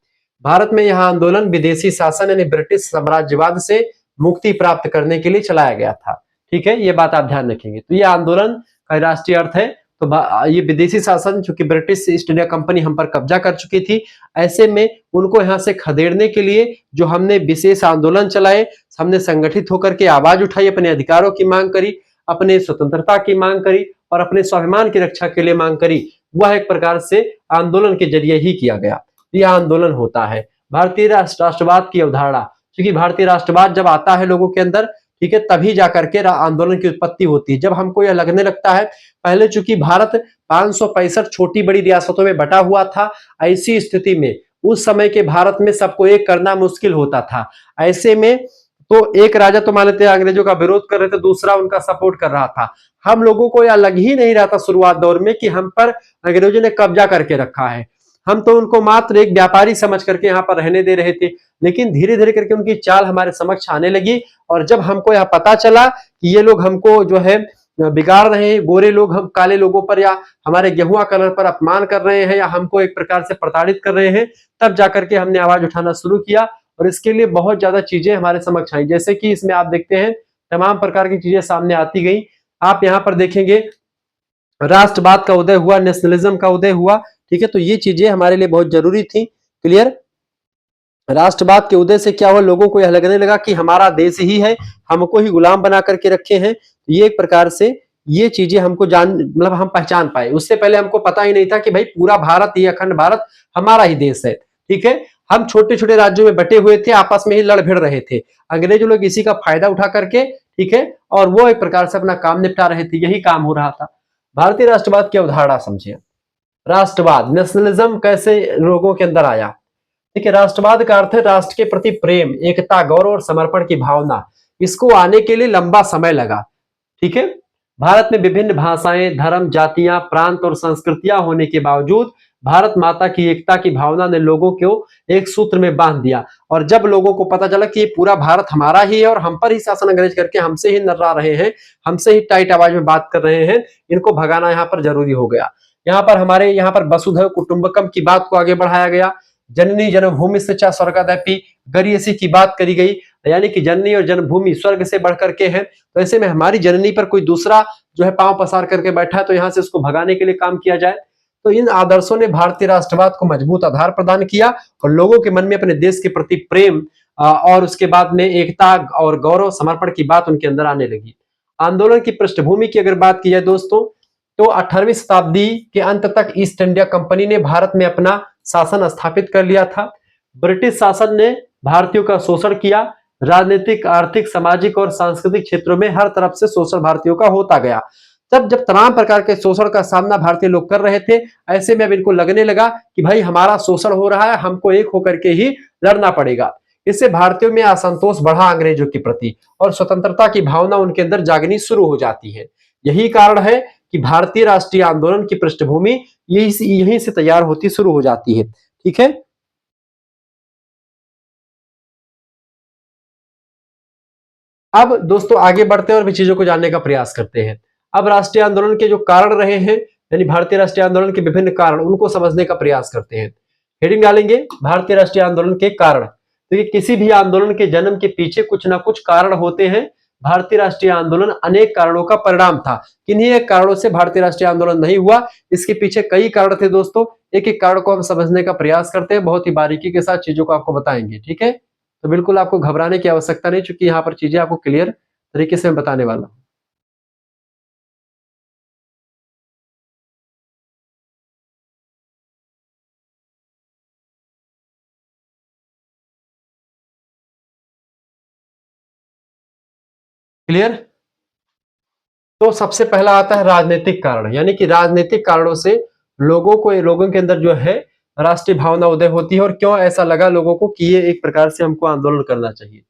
भारत में यह आंदोलन विदेशी शासन यानी ब्रिटिश साम्राज्यवाद से मुक्ति प्राप्त करने के लिए चलाया गया था, ठीक है, ये बात आप ध्यान रखेंगे। तो ये आंदोलन का राष्ट्रीय अर्थ है। तो ये विदेशी शासन चूंकि ब्रिटिश ईस्ट इंडिया कंपनी हम पर कब्जा कर चुकी थी, ऐसे में उनको यहाँ से खदेड़ने के लिए जो हमने विशेष आंदोलन चलाए, हमने संगठित होकर के आवाज उठाई, अपने अधिकारों की मांग करी, अपने स्वतंत्रता की मांग करी और अपने स्वाभिमान की रक्षा के लिए मांग करी, वह एक प्रकार से आंदोलन के जरिए ही किया गया। यह आंदोलन होता है भारतीय राष्ट्रवाद की अवधारणा। क्योंककि भारतीय राष्ट्रवाद जब आता है लोगों के अंदर, ठीक है, तभी जाकर के आंदोलन की उत्पत्ति होती है। जब हमको यह लगने लगता है, पहले चूंकि भारत 565 छोटी बड़ी रियासतों में बटा हुआ था, ऐसी स्थिति में उस समय के भारत में सबको एक करना मुश्किल होता था। ऐसे में तो एक राजा तो मान लेते अंग्रेजों का विरोध कर रहे थे, दूसरा उनका सपोर्ट कर रहा था। हम लोगों को यह लग ही नहीं रहा था शुरुआत दौर में कि हम पर अंग्रेजों ने कब्जा करके रखा है। हम तो उनको मात्र एक व्यापारी समझ करके यहाँ पर रहने दे रहे थे, लेकिन धीरे धीरे करके उनकी चाल हमारे समक्ष आने लगी। और जब हमको यह पता चला कि ये लोग हमको जो है बिगाड़ रहे हैं, गोरे लोग हम काले लोगों पर या हमारे गेहुआ कलर पर अपमान कर रहे हैं या हमको एक प्रकार से प्रताड़ित कर रहे हैं, तब जाकर के हमने आवाज उठाना शुरू किया। और इसके लिए बहुत ज्यादा चीजें हमारे समक्ष आई, जैसे कि इसमें आप देखते हैं तमाम प्रकार की चीजें सामने आती गई। आप यहाँ पर देखेंगे राष्ट्रवाद का उदय हुआ, नेशनलिज्म का उदय हुआ, ठीक है। तो ये चीजें हमारे लिए बहुत जरूरी थी। क्लियर। राष्ट्रवाद के उदय से क्या हुआ, लोगों को यह लगने लगा कि हमारा देश ही है, हमको ही गुलाम बना करके रखे हैं। ये एक प्रकार से ये चीजें हमको मतलब हम पहचान पाए। उससे पहले हमको पता ही नहीं था कि भाई पूरा भारत, ये अखंड भारत हमारा ही देश है, ठीक है। हम छोटे छोटे राज्यों में बटे हुए थे, आपस में ही लड़ भिड़ रहे थे। अंग्रेज लोग इसी का फायदा उठा करके, ठीक है, और वो एक प्रकार से अपना काम निपटा रहे थे, यही काम हो रहा था। भारतीय राष्ट्रवाद की अवधारणा समझिए। राष्ट्रवाद, नेशनलिज्म कैसे लोगों के अंदर आया? देखिए, राष्ट्रवाद का अर्थ है राष्ट्र के प्रति प्रेम, एकता, गौरव और समर्पण की भावना। इसको आने के लिए लंबा समय लगा, ठीक है। भारत में विभिन्न भाषाएं, धर्म, जातियां, प्रांत और संस्कृतियां होने के बावजूद भारत माता की एकता की भावना ने लोगों को एक सूत्र में बांध दिया। और जब लोगों को पता चला कि ये पूरा भारत हमारा ही है और हम पर ही शासन अंग्रेज करके हमसे ही नर्रा रहे हैं, हमसे ही टाइट आवाज में बात कर रहे हैं, इनको भगाना यहाँ पर जरूरी हो गया। यहाँ पर हमारे यहाँ पर वसुधैव कुटुंबकम की बात को आगे बढ़ाया गया। जननी जन्मभूमि से च स्वर्गादपि गरियसी की बात करी गई, यानी कि जननी और जन्मभूमि स्वर्ग से बढ़ करके है। तो ऐसे में हमारी जननी पर कोई दूसरा जो है पांव पसार करके बैठा है, तो यहां से उसको भगाने के लिए काम किया जाए। तो इन आदर्शों ने भारतीय राष्ट्रवाद को मजबूत आधार प्रदान किया और लोगों के मन में अपने देश के प्रति प्रेम और उसके बाद में एकता और गौरव समर्पण की बात उनके अंदर आने लगी। आंदोलन की पृष्ठभूमि की अगर बात की जाए दोस्तों, तो 18वीं शताब्दी के अंत तक ईस्ट इंडिया कंपनी ने भारत में अपना शासन स्थापित कर लिया था। ब्रिटिश शासन ने भारतीयों का शोषण किया। राजनीतिक, आर्थिक, सामाजिक और सांस्कृतिक क्षेत्रों में हर तरफ से शोषण भारतीयों का होता गया। जब तमाम प्रकार के शोषण का सामना भारतीय लोग कर रहे थे, ऐसे में अब इनको लगने लगा कि भाई हमारा शोषण हो रहा है, हमको एक होकर के ही लड़ना पड़ेगा। इससे भारतीयों में असंतोष बढ़ा अंग्रेजों के प्रति और स्वतंत्रता की भावना उनके अंदर जागनी शुरू हो जाती है। यही कारण है कि भारतीय राष्ट्रीय आंदोलन की पृष्ठभूमि यहीं से तैयार होती शुरू हो जाती है, ठीक है। अब दोस्तों आगे बढ़ते हैं और भी चीजों को जानने का प्रयास करते हैं। अब राष्ट्रीय आंदोलन के जो कारण रहे हैं, यानी भारतीय राष्ट्रीय आंदोलन के विभिन्न कारण, उनको समझने का प्रयास करते हैं। हेडिंग डालेंगे भारतीय राष्ट्रीय आंदोलन के कारण। तो ये किसी भी आंदोलन के जन्म के पीछे कुछ ना कुछ कारण होते हैं। भारतीय राष्ट्रीय आंदोलन अनेक कारणों का परिणाम था। किन्हीं एक कारणों से भारतीय राष्ट्रीय आंदोलन नहीं हुआ, इसके पीछे कई कारण थे दोस्तों। एक एक कारण को हम समझने का प्रयास करते हैं, बहुत ही बारीकी के साथ चीजों को आपको बताएंगे, ठीक है। तो बिल्कुल आपको घबराने की आवश्यकता नहीं, क्योंकि यहाँ पर चीजें आपको क्लियर तरीके से मैं बताने वाला हूँ। क्लियर? तो सबसे पहला आता है राजनीतिक कारण, यानी कि राजनीतिक कारणों से लोगों के अंदर जो है राष्ट्रीय भावना उदय होती है। और क्यों ऐसा लगा लोगों को कि ये एक प्रकार से हमको आंदोलन करना चाहिए।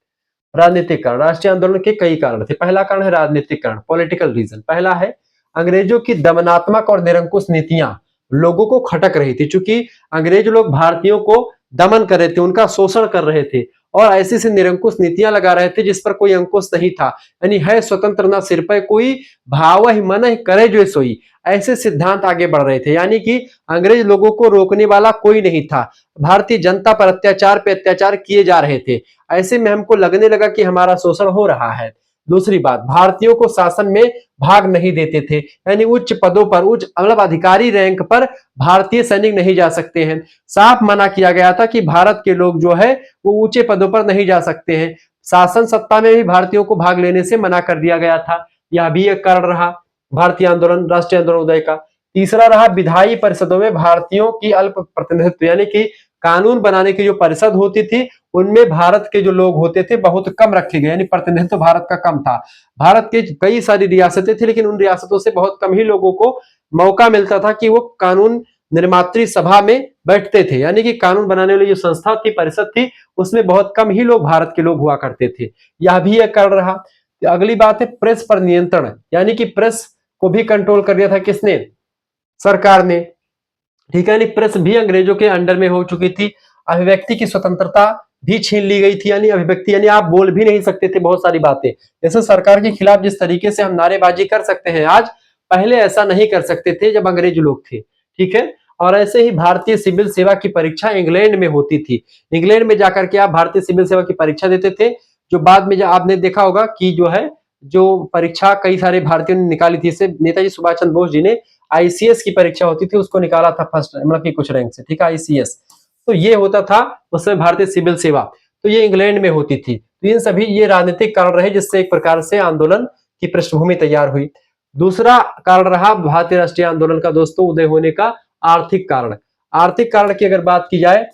राजनीतिक कारण, राष्ट्रीय आंदोलन के कई कारण थे। पहला कारण है राजनीतिक कारण, पॉलिटिकल रीजन। पहला है अंग्रेजों की दमनात्मक और निरंकुश नीतियां लोगों को खटक रही थी। चूंकि अंग्रेज लोग भारतीयों को दमन कर रहे थे, उनका शोषण कर रहे थे और ऐसी से निरंकुश नीतियां लगा रहे थे जिस पर कोई अंकुश नहीं था। यानी है स्वतंत्र न सिर पे कोई, भाव ही मन ही करे जो सोई, ऐसे सिद्धांत आगे बढ़ रहे थे। यानी कि अंग्रेज लोगों को रोकने वाला कोई नहीं था। भारतीय जनता पर अत्याचार पे अत्याचार किए जा रहे थे। ऐसे में हमको लगने लगा कि हमारा शोषण हो रहा है। दूसरी बात, भारतीयों को शासन में भाग नहीं देते थे। यानी उच्च पदों पर, उच्च मतलब अधिकारी रैंक पर भारतीय सैनिक नहीं जा सकते हैं। साफ मना किया गया था कि भारत के लोग जो है वो ऊंचे पदों पर नहीं जा सकते हैं। शासन सत्ता में भी भारतीयों को भाग लेने से मना कर दिया गया था। यह भी एक कारण रहा भारतीय आंदोलन, राष्ट्रीय आंदोलन उदय का। तीसरा रहा विधायी परिषदों में भारतीयों की अल्प प्रतिनिधित्व, यानी कि कानून बनाने की जो परिषद होती थी उनमें भारत के जो लोग होते थे बहुत कम रखे गए, यानी प्रतिनिधित्व भारत का कम था। भारत के कई सारी रियासतें थी, लेकिन उन रियासतों से बहुत कम ही लोगों को मौका मिलता था कि वो कानून निर्मात्री सभा में बैठते थे। यानी कि कानून बनाने वाली जो संस्था थी, परिषद थी, उसमें बहुत कम ही लोग भारत के लोग हुआ करते थे। यह भी एक कारण रहा। अगली बात है प्रेस पर नियंत्रण, यानी कि प्रेस को भी कंट्रोल कर दिया था किसने? सरकार ने, ठीक है। यानी प्रेस भी अंग्रेजों के अंडर में हो चुकी थी। अभिव्यक्ति की स्वतंत्रता भी छीन ली गई थी। यानी अभिव्यक्ति, यानी आप बोल भी नहीं सकते थे बहुत सारी बातें। जैसे सरकार के खिलाफ जिस तरीके से हम नारेबाजी कर सकते हैं आज, पहले ऐसा नहीं कर सकते थे जब अंग्रेज लोग थे, ठीक है। और ऐसे ही भारतीय सिविल सेवा की परीक्षा इंग्लैंड में होती थी। इंग्लैंड में जाकर के आप भारतीय सिविल सेवा की परीक्षा देते थे, जो बाद में आपने देखा होगा कि जो है जो परीक्षा कई सारे भारतीयों ने निकाली थी। इससे नेताजी सुभाष चंद्र बोस जी ने आईसीएस की परीक्षा होती थी, उसको निकाला था फर्स्ट, मतलब कि कुछ रैंक से, ठीक है, आईसीएस। तो ये होता था उस समय भारतीय सिविल सेवा, तो ये इंग्लैंड में होती थी। तो इन सभी ये राजनीतिक कारण रहे जिससे एक प्रकार से आंदोलन की पृष्ठभूमि तैयार हुई। दूसरा कारण रहा भारतीय राष्ट्रीय आंदोलन का दोस्तों उदय होने का आर्थिक कारण। आर्थिक कारण की अगर बात की जाए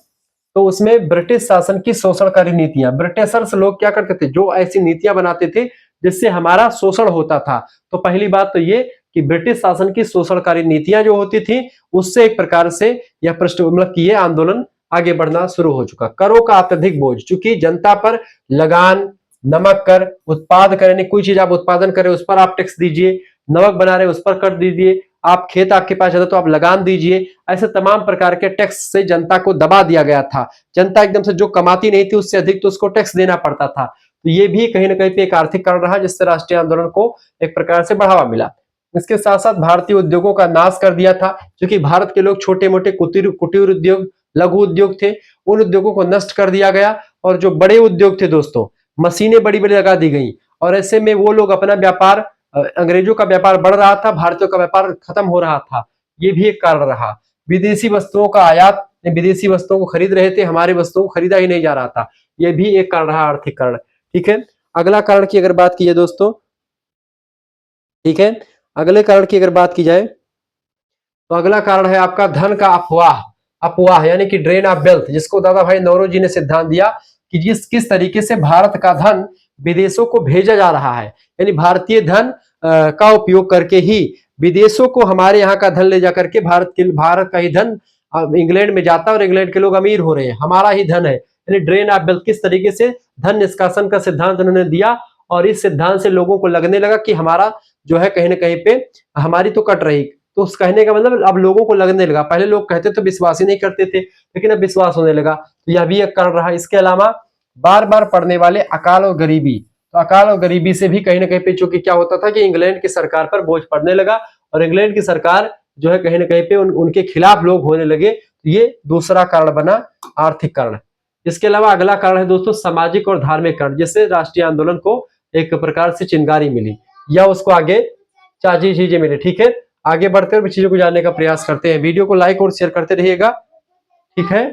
तो उसमें ब्रिटिश शासन की शोषणकारी नीतियां, ब्रिटिशर्स लोग क्या करते थे, जो ऐसी नीतियां बनाते थे जिससे हमारा शोषण होता था। तो पहली बात तो ये कि ब्रिटिश शासन की शोषणकारी नीतियां जो होती थी उससे एक प्रकार से यह मतलब कि ये आंदोलन आगे बढ़ना शुरू हो चुका। करों का अत्यधिक बोझ, चूंकि जनता पर लगान, नमक कर, उत्पाद करें, कोई चीज आप उत्पादन करें उस पर आप टैक्स दीजिए, नमक बना रहे उस पर कर दीजिए, आप खेत आपके पास है तो आप लगान दीजिए, ऐसे तमाम प्रकार के टैक्स से जनता को दबा दिया गया था। जनता एकदम से जो कमाती नहीं थी उससे अधिक तो उसको टैक्स देना पड़ता था। तो ये भी कहीं ना कहीं पे एक आर्थिक कारण रहा जिससे राष्ट्रीय आंदोलन को एक प्रकार से बढ़ावा मिला। इसके साथ साथ भारतीय उद्योगों का नाश कर दिया था, क्योंकि भारत के लोग छोटे मोटे कुटीर उद्योग, लघु उद्योग थे, उन उद्योगों को नष्ट कर दिया गया। और जो बड़े उद्योग थे दोस्तों, मशीनें बड़ी बड़ी लगा दी गई, और ऐसे में वो लोग अपना व्यापार, अंग्रेजों का व्यापार बढ़ रहा था, भारतीयों का व्यापार खत्म हो रहा था। ये भी एक कारण रहा। विदेशी वस्तुओं का आयात, विदेशी वस्तुओं को खरीद रहे थे, हमारी वस्तुओं को खरीदा ही नहीं जा रहा था। ये भी एक कारण रहा, आर्थिक कारण। ठीक है, अगला कारण की अगर बात की जाए दोस्तों, ठीक है, अगले कारण की अगर बात की जाए तो अगला कारण है आपका धन का अफवाह। अफवाह यानी कि ड्रेन ऑफ वेल्थ, जिसको दादा भाई नौरोजी ने सिद्धांत दिया कि किस तरीके से भारत का धन विदेशों को भेजा जा रहा है, यानी भारतीय धन का उपयोग करके ही विदेशों को हमारे यहाँ का धन ले जाकर के भारत का ही धन इंग्लैंड में जाता है और इंग्लैंड के लोग अमीर हो रहे हैं, हमारा ही धन है। यानी ड्रेन ऑफ वेल्थ, किस तरीके से धन निष्कासन का सिद्धांत उन्होंने दिया, और इस सिद्धांत से लोगों को लगने लगा कि हमारा जो है कहीं ना कहीं पे हमारी तो कट रही। तो उस कहने का मतलब अब लोगों को लगने लगा, पहले लोग कहते तो विश्वास ही नहीं करते थे, लेकिन अब विश्वास होने लगा। तो यह भी एक कारण रहा। इसके अलावा बार बार पड़ने वाले अकाल और गरीबी, तो अकाल और गरीबी से भी कहीं ना कहीं पे, चूंकि क्या होता था कि इंग्लैंड की सरकार पर बोझ पड़ने लगा और इंग्लैंड की सरकार जो है कहीं ना कहीं पे उनके खिलाफ लोग होने लगे। तो ये दूसरा कारण बना, आर्थिक कारण। इसके अलावा अगला कारण है दोस्तों सामाजिक और धार्मिक कारण, जिससे राष्ट्रीय आंदोलन को एक प्रकार से चिंगारी मिली या उसको आगे चाची चीजें मिली। ठीक है, आगे बढ़ते हुए चीजों को जानने का प्रयास करते हैं। वीडियो को लाइक और शेयर करते रहिएगा। ठीक है,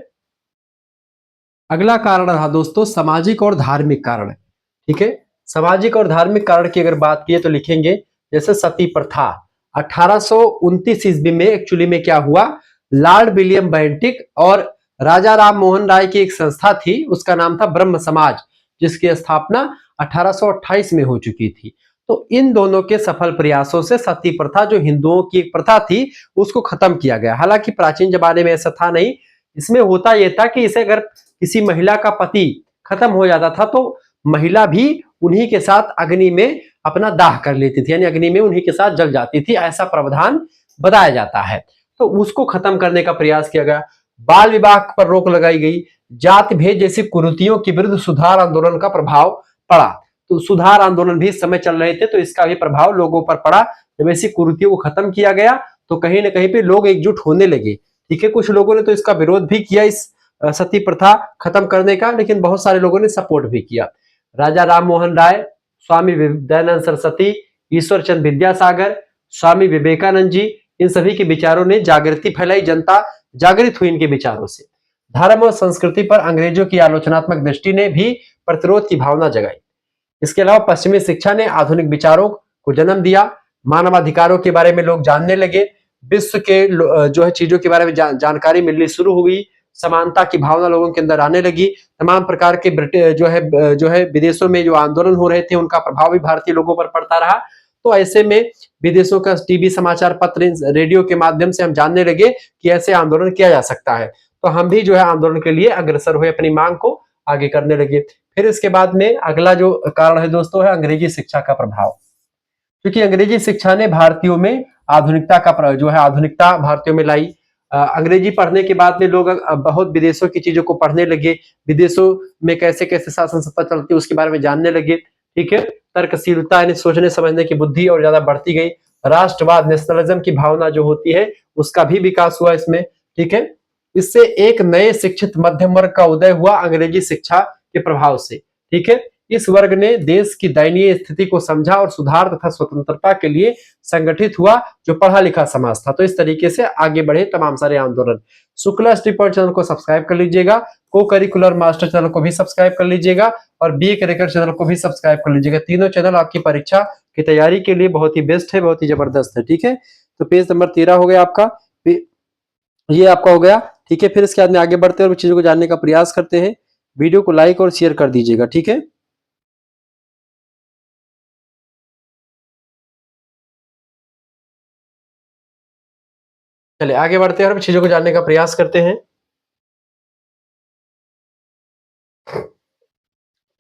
अगला कारण रहा दोस्तों सामाजिक और धार्मिक कारण। ठीक है, सामाजिक और धार्मिक कारण की अगर बात की तो लिखेंगे जैसे सती प्रथा। 1829 ईस्वी में एक्चुअली में क्या हुआ, लॉर्ड विलियम बेंटिक और राजा राम मोहन राय की एक संस्था थी, उसका नाम था ब्रह्म समाज, जिसकी स्थापना 1828 में हो चुकी थी। तो इन दोनों के सफल प्रयासों से सती प्रथा, जो हिंदुओं की एक प्रथा थी, उसको खत्म किया गया। हालांकि प्राचीन जमाने में ऐसा था नहीं, इसमें होता यह था कि इसे अगर किसी महिला का पति खत्म हो जाता था तो महिला भी उन्हीं के साथ अग्नि में अपना दाह कर लेती थी, यानी अग्नि में उन्हीं के साथ जल जाती थी, ऐसा प्रावधान बताया जाता है। तो उसको खत्म करने का प्रयास किया गया। बाल विवाह पर रोक लगाई गई। जाति भेद जैसी कुरीतियों के विरुद्ध सुधार आंदोलन का प्रभाव पड़ा। तो सुधार आंदोलन भी इस समय चल रहे थे, तो इसका भी प्रभाव लोगों पर पड़ा। जब ऐसी कुरीतियों को खत्म किया गया तो कहीं ना कहीं पे लोग एकजुट होने लगे। ठीक है, कुछ लोगों ने तो इसका विरोध भी किया, इस सती प्रथा खत्म करने का, लेकिन बहुत सारे लोगों ने सपोर्ट भी किया। राजा राम मोहन राय, स्वामी दयानंद सरस्वती, ईश्वर चंद विद्यासागर, स्वामी विवेकानंद जी, इन सभी के विचारों ने जागृति फैलाई, जनता जागृत हुई इनके विचारों से। धर्म और संस्कृति पर अंग्रेजों की आलोचनात्मक दृष्टि ने भी प्रतिरोध की भावना जगाई। इसके अलावा पश्चिमी शिक्षा ने आधुनिक विचारों को जन्म दिया। मानवाधिकारों के बारे में लोग जानने लगे, विश्व के जो है चीजों के बारे में जानकारी मिलनी शुरू हुई, समानता की भावना लोगों के अंदर आने लगी। तमाम प्रकार के जो है विदेशों में जो आंदोलन हो रहे थे उनका प्रभाव भी भारतीय लोगों पर पड़ता रहा। तो ऐसे में विदेशों का टीवी, समाचार पत्र, रेडियो के माध्यम से हम जानने लगे कि ऐसे आंदोलन किया जा सकता है। तो हम भी जो है आंदोलन के लिए अग्रसर हुए, अपनी मांग को आगे करने लगे। फिर इसके बाद में अगला जो कारण है दोस्तों है अंग्रेजी शिक्षा का प्रभाव। क्योंकि अंग्रेजी शिक्षा ने भारतीयों में आधुनिकता का जो है आधुनिकता भारतीयों में लाई। अंग्रेजी पढ़ने के बाद में लोग बहुत विदेशों की चीजों को पढ़ने लगे, विदेशों में कैसे कैसे शासन सत्ता चलती है उसके बारे में जानने लगे। ठीक है, तर्कशीलता यानी सोचने समझने की बुद्धि और ज्यादा बढ़ती गई। राष्ट्रवाद, नेशनलिज्म की भावना जो होती है उसका भी विकास हुआ इसमें। ठीक है, इससे एक नए शिक्षित मध्यम वर्ग का उदय हुआ अंग्रेजी शिक्षा के प्रभाव से। ठीक है, इस वर्ग ने देश की दयनीय स्थिति को समझा और सुधार तथा स्वतंत्रता के लिए संगठित हुआ, जो पढ़ा लिखा समाज था। तो इस तरीके से आगे बढ़े तमाम सारे आंदोलन। शुक्ला स्टडी पॉइंट चैनल को सब्सक्राइब कर लीजिएगा, को करिकुलर मास्टर चैनल को भी सब्सक्राइब कर लीजिएगा और बी करिकुलर चैनल को भी सब्सक्राइब कर लीजिएगा। तीनों चैनल आपकी परीक्षा की तैयारी के लिए बहुत ही बेस्ट है, बहुत ही जबरदस्त है। ठीक है, तो पेज नंबर 13 हो गया आपका, ये आपका हो गया ठीक है, फिर इसके बाद में आगे बढ़ते हैं और चीजों को जानने का प्रयास करते हैं। वीडियो को लाइक और शेयर कर दीजिएगा, ठीक है। चलिए आगे बढ़ते हैं और चीजों को जानने का प्रयास करते हैं।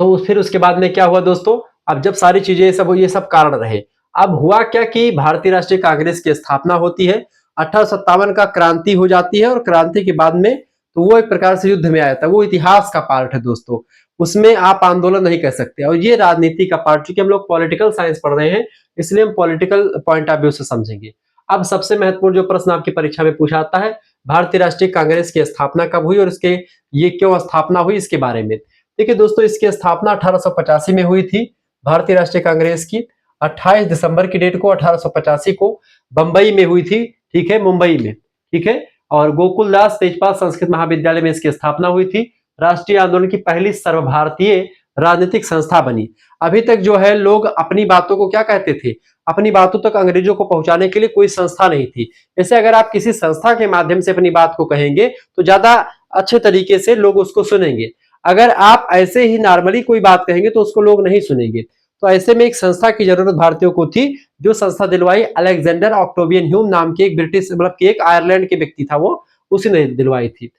तो फिर उसके बाद में क्या हुआ दोस्तों, अब जब सारी चीजें सब ये सब कारण रहे, अब हुआ क्या कि भारतीय राष्ट्रीय कांग्रेस की स्थापना होती है। 1857 का क्रांति हो जाती है और क्रांति के बाद में तो वो एक प्रकार से युद्ध में आया था, वो इतिहास का पार्ट है दोस्तों, उसमें आप आंदोलन नहीं कर सकते। और ये राजनीति का पार्ट, चूंकि हम लोग पॉलिटिकल साइंस पढ़ रहे हैं इसलिए हम पॉलिटिकल पॉइंट ऑफ व्यू से समझेंगे। अब सबसे महत्वपूर्ण जो प्रश्न आपकी परीक्षा में पूछा जाता है, भारतीय राष्ट्रीय कांग्रेस की स्थापना कब हुई और इसके ये क्यों स्थापना हुई, इसके बारे में। देखिए दोस्तों, इसकी स्थापना 1885 में हुई थी भारतीय राष्ट्रीय कांग्रेस की। 28 दिसंबर की डेट को 1885 को बंबई में हुई थी, ठीक है, मुंबई में, ठीक है। और गोकुलदास तेजपाल संस्कृत महाविद्यालय में इसकी स्थापना हुई थी। राष्ट्रीय आंदोलन की पहली सर्वभारतीय राजनीतिक संस्था बनी। अभी तक जो है लोग अपनी बातों को क्या कहते थे, अपनी बातों तक अंग्रेजों को पहुंचाने के लिए कोई संस्था नहीं थी। जैसे अगर आप किसी संस्था के माध्यम से अपनी बात को कहेंगे तो ज्यादा अच्छे तरीके से लोग उसको सुनेंगे। अगर आप ऐसे ही नॉर्मली कोई बात कहेंगे तो उसको लोग नहीं सुनेंगे। तो ऐसे में एक संस्था की जरूरत भारतीयों को थी, जो संस्था दिलवाई अलेक्जेंडर ऑक्टोवियन ह्यूम नाम के एक ब्रिटिश मतलब कि एक आयरलैंड के व्यक्ति था, वो उसी ने दिलवाई थी।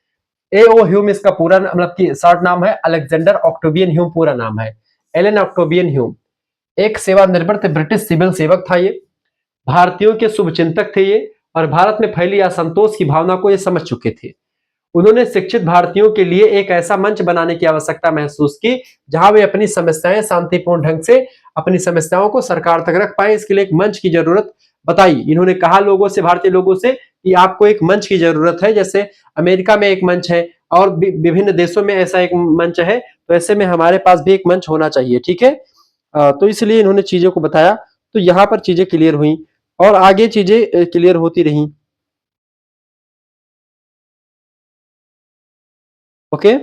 ए ओ ह्यूम इसका पूरा मतलब कि शॉर्ट नाम है, अलेक्जेंडर ऑक्टोवियन ह्यूम पूरा नाम है। एलन ऑक्टोवियन ह्यूम एक सेवानिवृत्त ब्रिटिश सिविल सेवक था, ये भारतीयों के शुभचिंतक थे ये, और भारत में फैली असंतोष की भावना को ये समझ चुके थे। उन्होंने शिक्षित भारतीयों के लिए एक ऐसा मंच बनाने की आवश्यकता महसूस की जहां वे अपनी समस्याएं शांतिपूर्ण ढंग से अपनी समस्याओं को सरकार तक रख पाए। इसके लिए एक मंच की जरूरत बताई। इन्होंने कहा लोगों से, भारतीय लोगों से, कि आपको एक मंच की जरूरत है। जैसे अमेरिका में एक मंच है और विभिन्न देशों में ऐसा एक मंच है, तो ऐसे में हमारे पास भी एक मंच होना चाहिए, ठीक है। तो इसलिए इन्होंने चीजों को बताया, तो यहाँ पर चीजें क्लियर हुई और आगे चीजें क्लियर होती रही। ओके,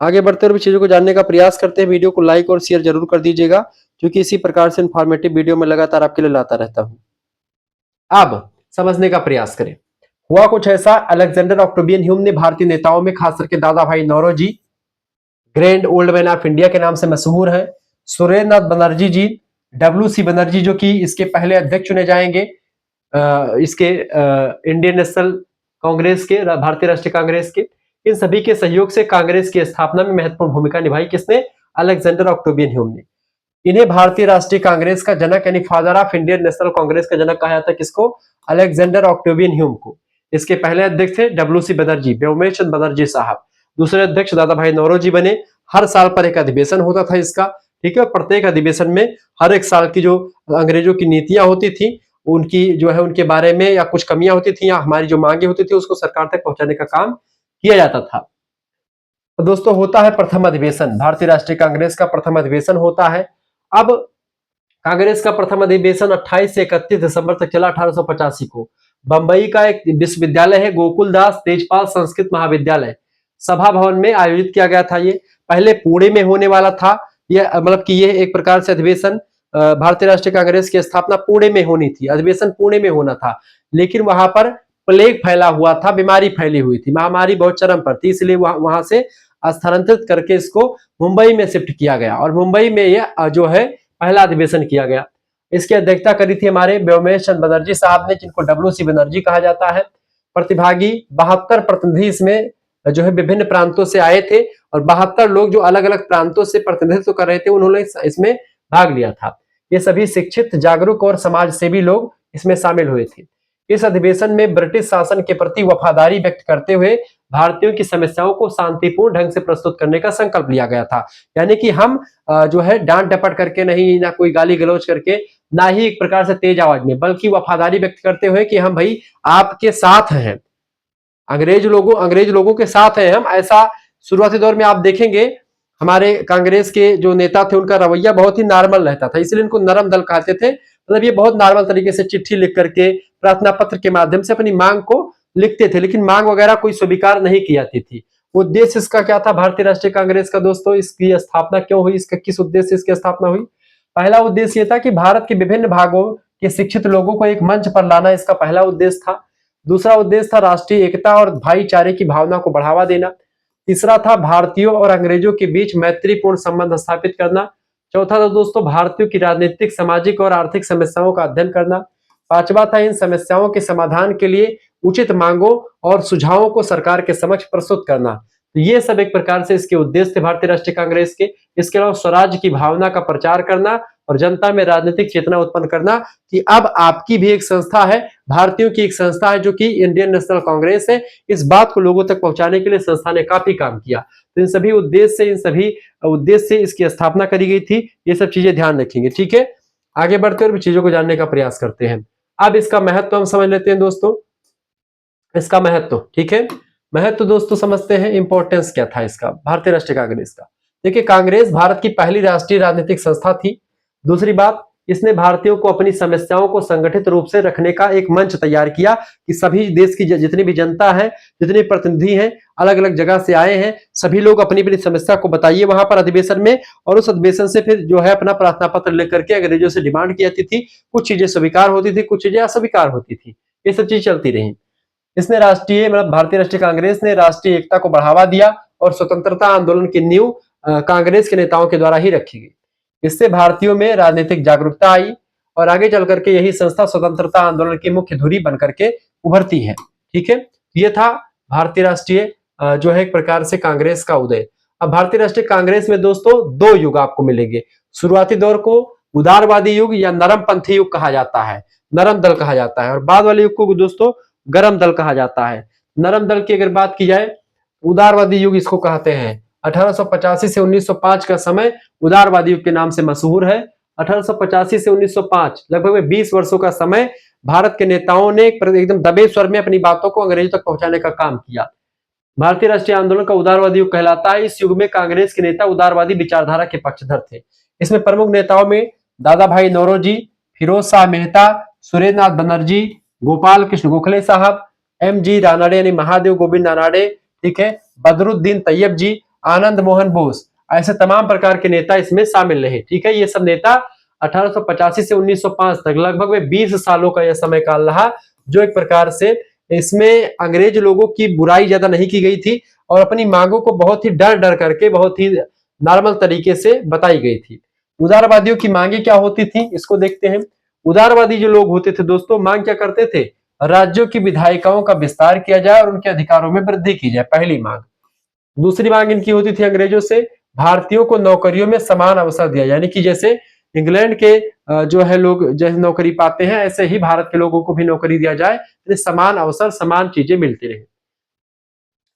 आगे बढ़ते हुए चीजों को जानने का प्रयास करते हैं। वीडियो को लाइक और शेयर जरूर कर दीजिएगा, क्योंकि इसी प्रकार से इंफॉर्मेटिव वीडियो में लगातार आपके लिए लाता रहता हूं। अब समझने का प्रयास करें। हुआ कुछ ऐसा, अलेक्जेंडर ऑक्टोवियन ह्यूम ने भारतीय नेताओं में खास करके Dadabhai Naoroji, grand old man of India के नाम से मशहूर है, Surendranath Banerjee ji, W C Banerjee जो कि इसके पहले अध्यक्ष चुने जाएंगे इसके इंडियन नेशनल कांग्रेस के, भारतीय राष्ट्रीय कांग्रेस के, इन सभी के सहयोग से कांग्रेस की स्थापना में महत्वपूर्ण भूमिका निभाई। किसने? अलेक्जेंडर ऑक्टोवियन ह्यूम ने। इन्हें भारतीय राष्ट्रीय कांग्रेस का जनक यानी father of Indian national Congress का जनक कहा जाता है। किसको? अलेक्जेंडर ऑक्टोवियन ह्यूम को। इसके पहले अध्यक्ष थे डब्ल्यू सी बनर्जी, व्योमेश चंद्र बनर्जी साहब। दूसरे अध्यक्ष दादा भाई नौरोजी बने। हर साल पर एक अधिवेशन होता था इसका, ठीक है। प्रत्येक अधिवेशन में हर एक साल की जो अंग्रेजों की नीतियां होती थी, उनकी जो है उनके बारे में या कुछ कमियां होती थी या हमारी जो मांगे होती थी, उसको सरकार तक पहुंचाने का काम किया जाता था। तो दोस्तों होता है प्रथम अधिवेशन, भारतीय राष्ट्रीय कांग्रेस का प्रथम अधिवेशन होता है। अब कांग्रेस का प्रथम अधिवेशन 28 से 31 दिसंबर तक चला 1885 को। बंबई का एक विश्वविद्यालय है, गोकुलदास तेजपाल संस्कृत महाविद्यालय, सभा भवन में आयोजित किया गया था। ये पहले पुणे में होने वाला था, ये मतलब कि ये एक प्रकार से अधिवेशन भारतीय राष्ट्रीय कांग्रेस की स्थापना पुणे में होनी थी, अधिवेशन पुणे में होना था, लेकिन वहां पर प्लेग फैला हुआ था, बीमारी फैली हुई थी, महामारी बहुत चरम पर थी, इसलिए वहां से स्थानांतरित करके इसको मुंबई में शिफ्ट किया गया और मुंबई में ये जो है पहला अधिवेशन किया गया। इसकी अध्यक्षता करी थी हमारे व्योमेश चंद्र बनर्जी साहब ने, जिनको डब्ल्यू सी बनर्जी कहा जाता है। प्रतिभागी 72 प्रतिनिधि इसमें जो है विभिन्न प्रांतों से आए थे और 72 लोग जो अलग अलग प्रांतों से प्रतिनिधित्व कर रहे थे, उन्होंने इसमें भाग लिया था। ये सभी शिक्षित, जागरूक और समाज सेवी लोग इसमें शामिल हुए थे। इस अधिवेशन में ब्रिटिश शासन के प्रति वफादारी व्यक्त करते हुए भारतीयों की समस्याओं को शांतिपूर्ण ढंग से प्रस्तुत करने का संकल्प लिया गया था। यानी कि हम जो है डांट डपट करके नहीं, ना कोई गाली गलौज करके, ना ही एक प्रकार से तेज आवाज में, बल्कि वफादारी व्यक्त करते हुए कि हम भाई आपके साथ हैं, अंग्रेज लोगों के साथ हैं हम। ऐसा शुरुआती दौर में आप देखेंगे हमारे कांग्रेस के जो नेता थे, उनका रवैया बहुत ही नॉर्मल रहता था, इसलिए इनको नरम दल कहते थे। मतलब ये बहुत नॉर्मल तरीके से चिट्ठी लिख करके, प्रार्थना पत्र के माध्यम से अपनी मांग को लिखते थे, लेकिन मांग वगैरह कोई स्वीकार नहीं की जाती थी। उद्देश्य इसका क्या था भारतीय राष्ट्रीय कांग्रेस का दोस्तों? इसकी स्थापना क्यों हुई, इसका किस उद्देश्य से इसकी स्थापना हुई? पहला उद्देश्य यह था कि भारत के विभिन्न भागों कि शिक्षित लोगों को एक मंच पर लाना इसका पहला उद्देश्य था। दूसरा उद्देश्य था राष्ट्रीय एकता और भाईचारे की भावना को बढ़ावा देना। तीसरा था भारतीयों और अंग्रेजों के बीच मैत्रीपूर्ण संबंध स्थापित करना। चौथा था दोस्तों भारतीयों की राजनीतिक, सामाजिक और आर्थिक समस्याओं का अध्ययन करना। पांचवा था इन समस्याओं के समाधान के लिए उचित मांगों और सुझावों को सरकार के समक्ष प्रस्तुत करना। तो ये सब एक प्रकार से इसके उद्देश्य थे भारतीय राष्ट्रीय कांग्रेस के। इसके अलावा स्वराज की भावना का प्रचार करना और जनता में राजनीतिक चेतना उत्पन्न करना कि अब आपकी भी एक संस्था है, भारतीयों की एक संस्था है जो कि इंडियन नेशनल कांग्रेस है। इस बात को लोगों तक पहुंचाने के लिए संस्था ने काफी काम किया। तो इन सभी उद्देश्य से इसकी स्थापना करी गई थी। ये सब चीजें ध्यान रखेंगे, ठीक है। आगे बढ़ते और भी चीजों को जानने का प्रयास करते हैं। अब इसका महत्व हम समझ लेते हैं दोस्तों, इसका महत्व, ठीक है। महत्व दोस्तों समझते हैं, इंपॉर्टेंस क्या था इसका भारतीय राष्ट्रीय कांग्रेस का। देखिए, कांग्रेस भारत की पहली राष्ट्रीय राजनीतिक संस्था थी। दूसरी बात, इसने भारतीयों को अपनी समस्याओं को संगठित रूप से रखने का एक मंच तैयार किया कि सभी देश की जितनी भी जनता है, जितने प्रतिनिधि हैं, अलग अलग जगह से आए हैं, सभी लोग अपनी अपनी समस्या को बताइए वहां पर अधिवेशन में, और उस अधिवेशन से फिर जो है अपना प्रार्थना पत्र लेकर के अंग्रेजों से डिमांड की जाती थी। कुछ चीजें स्वीकार होती थी, कुछ चीजें अस्वीकार होती थी, ये सब चीज चलती रही। इसने भारतीय राष्ट्रीय कांग्रेस ने राष्ट्रीय एकता को बढ़ावा दिया और स्वतंत्रता आंदोलन की नींव कांग्रेस के नेताओं के द्वारा ही रखी गई। इससे भारतीयों में राजनीतिक जागरूकता आई और आगे चल करके यही संस्था स्वतंत्रता आंदोलन की मुख्य धुरी बन करके उभरती है, ठीक है। ये था भारतीय राष्ट्रीय जो है एक प्रकार से कांग्रेस का उदय। अब भारतीय राष्ट्रीय कांग्रेस में दोस्तों दो युग आपको मिलेंगे। शुरुआती दौर को उदारवादी युग या नरमपंथी युग कहा जाता है, नरम दल कहा जाता है, और बाद वाले युग को दोस्तों गरम दल कहा जाता है। नरम दल की अगर बात की जाए, उदारवादी युग इसको कहते हैं। 1885 से 1905 का समय उदारवादी युग के नाम से मशहूर है। 1885 से 1905 लगभग 20 वर्षों का समय भारत के नेताओं ने एकदम दबे स्वर में अपनी बातों को अंग्रेजों तक पहुंचाने का काम किया। भारतीय राष्ट्रीय आंदोलन का उदारवादी युग कहलाता है। इस युग में कांग्रेस के नेता उदारवादी विचारधारा के पक्षधर थे। इसमें प्रमुख नेताओं में दादा भाई नौरोजी, फिरोज शाह मेहता, सुरेंद्र नाथ बनर्जी, गोपाल कृष्ण गोखले साहब, एम.जी. रानडे यानी महादेव गोविंद रानडे, ठीक है, बदरुद्दीन तैयब जी, आनंद मोहन बोस, ऐसे तमाम प्रकार के नेता इसमें शामिल रहे, ठीक है। ये सब नेता 1885 से 1905 तक लगभग 20 सालों का यह समय काल रहा, जो एक प्रकार से इसमें अंग्रेज लोगों की बुराई ज्यादा नहीं की गई थी और अपनी मांगों को बहुत ही डर डर करके बहुत ही नॉर्मल तरीके से बताई गई थी। उदारवादियों की मांगे क्या होती थी इसको देखते हैं। उदारवादी जो लोग होते थे दोस्तों, मांग क्या करते थे, राज्यों की विधायिकाओं का विस्तार किया जाए और उनके अधिकारों में वृद्धि की जाए, पहली मांग। दूसरी मांग इनकी होती थी अंग्रेजों से, भारतीयों को नौकरियों में समान अवसर दिया, यानी कि जैसे इंग्लैंड के जो है लोग जैसे नौकरी पाते हैं, ऐसे ही भारत के लोगों को भी नौकरी दिया जाए, समान अवसर, समान चीजें मिलती रहे।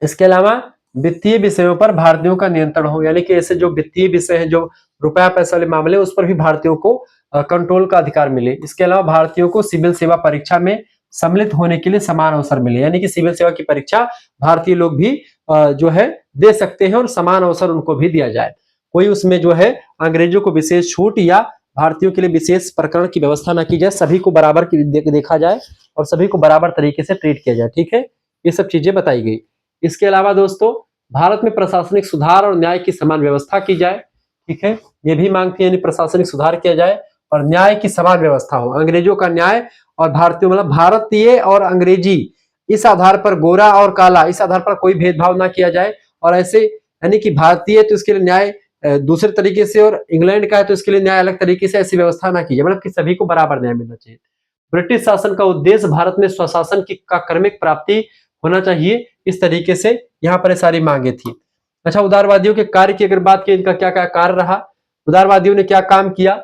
इसके अलावा वित्तीय विषयों पर भारतीयों का नियंत्रण हो, यानी कि ऐसे जो वित्तीय विषय हैं, जो रुपया पैसा वाले मामले, उस पर भी भारतीयों को कंट्रोल का अधिकार मिले। इसके अलावा भारतीयों को सिविल सेवा परीक्षा में सम्मिलित होने के लिए समान अवसर मिले, यानी कि सिविल सेवा की परीक्षा भारतीय लोग भी जो है दे सकते हैं और समान अवसर उनको भी दिया जाए। कोई उसमें जो है अंग्रेजों को विशेष छूट या भारतीयों के लिए विशेष प्रकरण की व्यवस्था ना की जाए, सभी को बराबर देखा जाए और सभी को बराबर तरीके से ट्रीट किया जाए, ठीक है। ये सब चीजें बताई गई। इसके अलावा दोस्तों भारत में प्रशासनिक सुधार और न्याय की समान व्यवस्था की जाए, ठीक है, ये भी मांगती है, यानी प्रशासनिक सुधार किया जाए और न्याय की समान व्यवस्था हो। अंग्रेजों का न्याय और भारतीय, मतलब भारतीय और अंग्रेजी, इस आधार पर गोरा और काला, इस आधार पर कोई भेदभाव ना किया जाए। और ऐसे यानी कि भारतीय तो इसके लिए न्याय दूसरे तरीके से और इंग्लैंड का है तो इसके लिए न्याय अलग तरीके से, ऐसी व्यवस्था ना की जाए, मतलब कि सभी को बराबर न्याय मिलना चाहिए। ब्रिटिश शासन का उद्देश्य भारत में स्वशासन की का क्रमिक प्राप्ति होना चाहिए, इस तरीके से यहाँ पर सारी मांगे थी। अच्छा, उदारवादियों के कार्य की अगर बात की, इनका क्या क्या कार्य रहा, उदारवादियों ने क्या काम किया।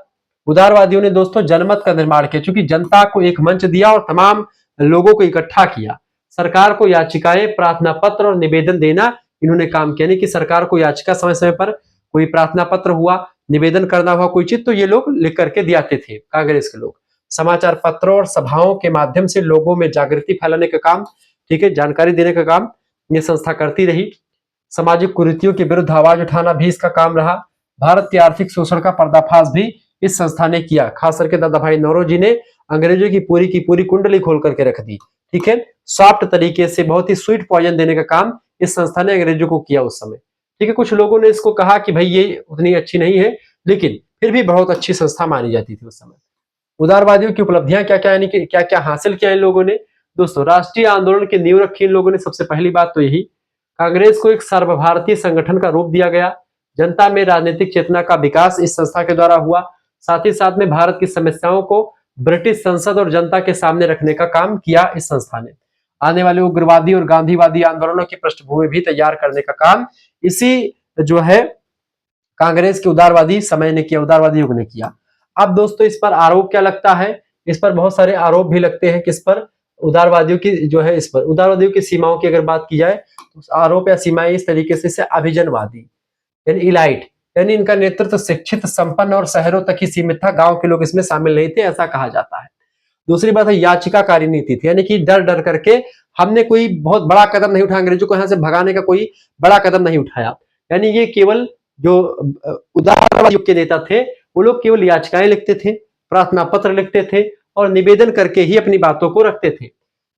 उदारवादियों ने दोस्तों जनमत का निर्माण किया, क्योंकि जनता को एक मंच दिया और तमाम लोगों को इकट्ठा किया। सरकार को याचिकाएं, प्रार्थना पत्र और निवेदन देना इन्होंने काम किया, यानी कि सरकार को याचिका समय समय पर कोई प्रार्थना पत्र हुआ, निवेदन करना हुआ कोई चीज, तो ये लोग लिख करके दियाते थे कांग्रेस के लोग। समाचार पत्रों और सभाओं के माध्यम से लोगों में जागृति फैलाने का काम, ठीक है, जानकारी देने का काम ये संस्था करती रही। सामाजिक कुरीतियों के विरुद्ध आवाज उठाना भी इसका काम रहा। भारत के आर्थिक शोषण का पर्दाफाश भी इस संस्था ने किया, खास करके दादा भाई नौरोजी ने अंग्रेजों की पूरी कुंडली खोल करके रख दी, ठीक है। सॉफ्ट तरीके से बहुत ही स्वीट पॉइजन देने का काम इस संस्था ने अंग्रेजों को किया उस समय, ठीक है। कुछ लोगों ने इसको कहा कि भाई ये उतनी अच्छी नहीं है, लेकिन फिर भी बहुत अच्छी संस्था मानी जाती थी उस समय। उदारवादियों की उपलब्धियां क्या क्या, यानी कि क्या क्या हासिल किया इन लोगों ने। दोस्तों, राष्ट्रीय आंदोलन की नींव रखी इन लोगों ने। सबसे पहली बात तो यही, कांग्रेस को एक सर्वभारतीय संगठन का रूप दिया गया। जनता में राजनीतिक चेतना का विकास इस संस्था के द्वारा हुआ। साथ ही साथ में भारत की समस्याओं को ब्रिटिश संसद और जनता के सामने रखने का काम किया इस संस्था ने। आने वाले उग्रवादी और गांधीवादी आंदोलनों की पृष्ठभूमि भी तैयार करने का काम इसी जो है कांग्रेस के उदारवादी समय ने किया, उदारवादी युग ने किया। अब दोस्तों, इस पर आरोप क्या लगता है? इस पर बहुत सारे आरोप भी लगते हैं। किस पर? उदारवादियों की जो है, इस पर उदारवादियों की सीमाओं की अगर बात की जाए तो आरोप या सीमाएं इस तरीके से अभिजनवादी यानी इलाइट, यानी इनका नेतृत्व शिक्षित, संपन्न और शहरों तक ही सीमित था, गांव के लोग इसमें शामिल नहीं थे, ऐसा कहा जाता है। दूसरी बात है याचिकाकारी नीति थी, यानी कि डर डर करके हमने कोई बहुत बड़ा कदम नहीं उठाया, अंग्रेजों को यहां से भगाने का कोई बड़ा कदम नहीं उठाया। यानी ये केवल जो उदारवादी युग के नेता थे वो लोग केवल याचिकाएं लिखते थे, प्रार्थना पत्र लिखते थे और निवेदन करके ही अपनी बातों को रखते थे।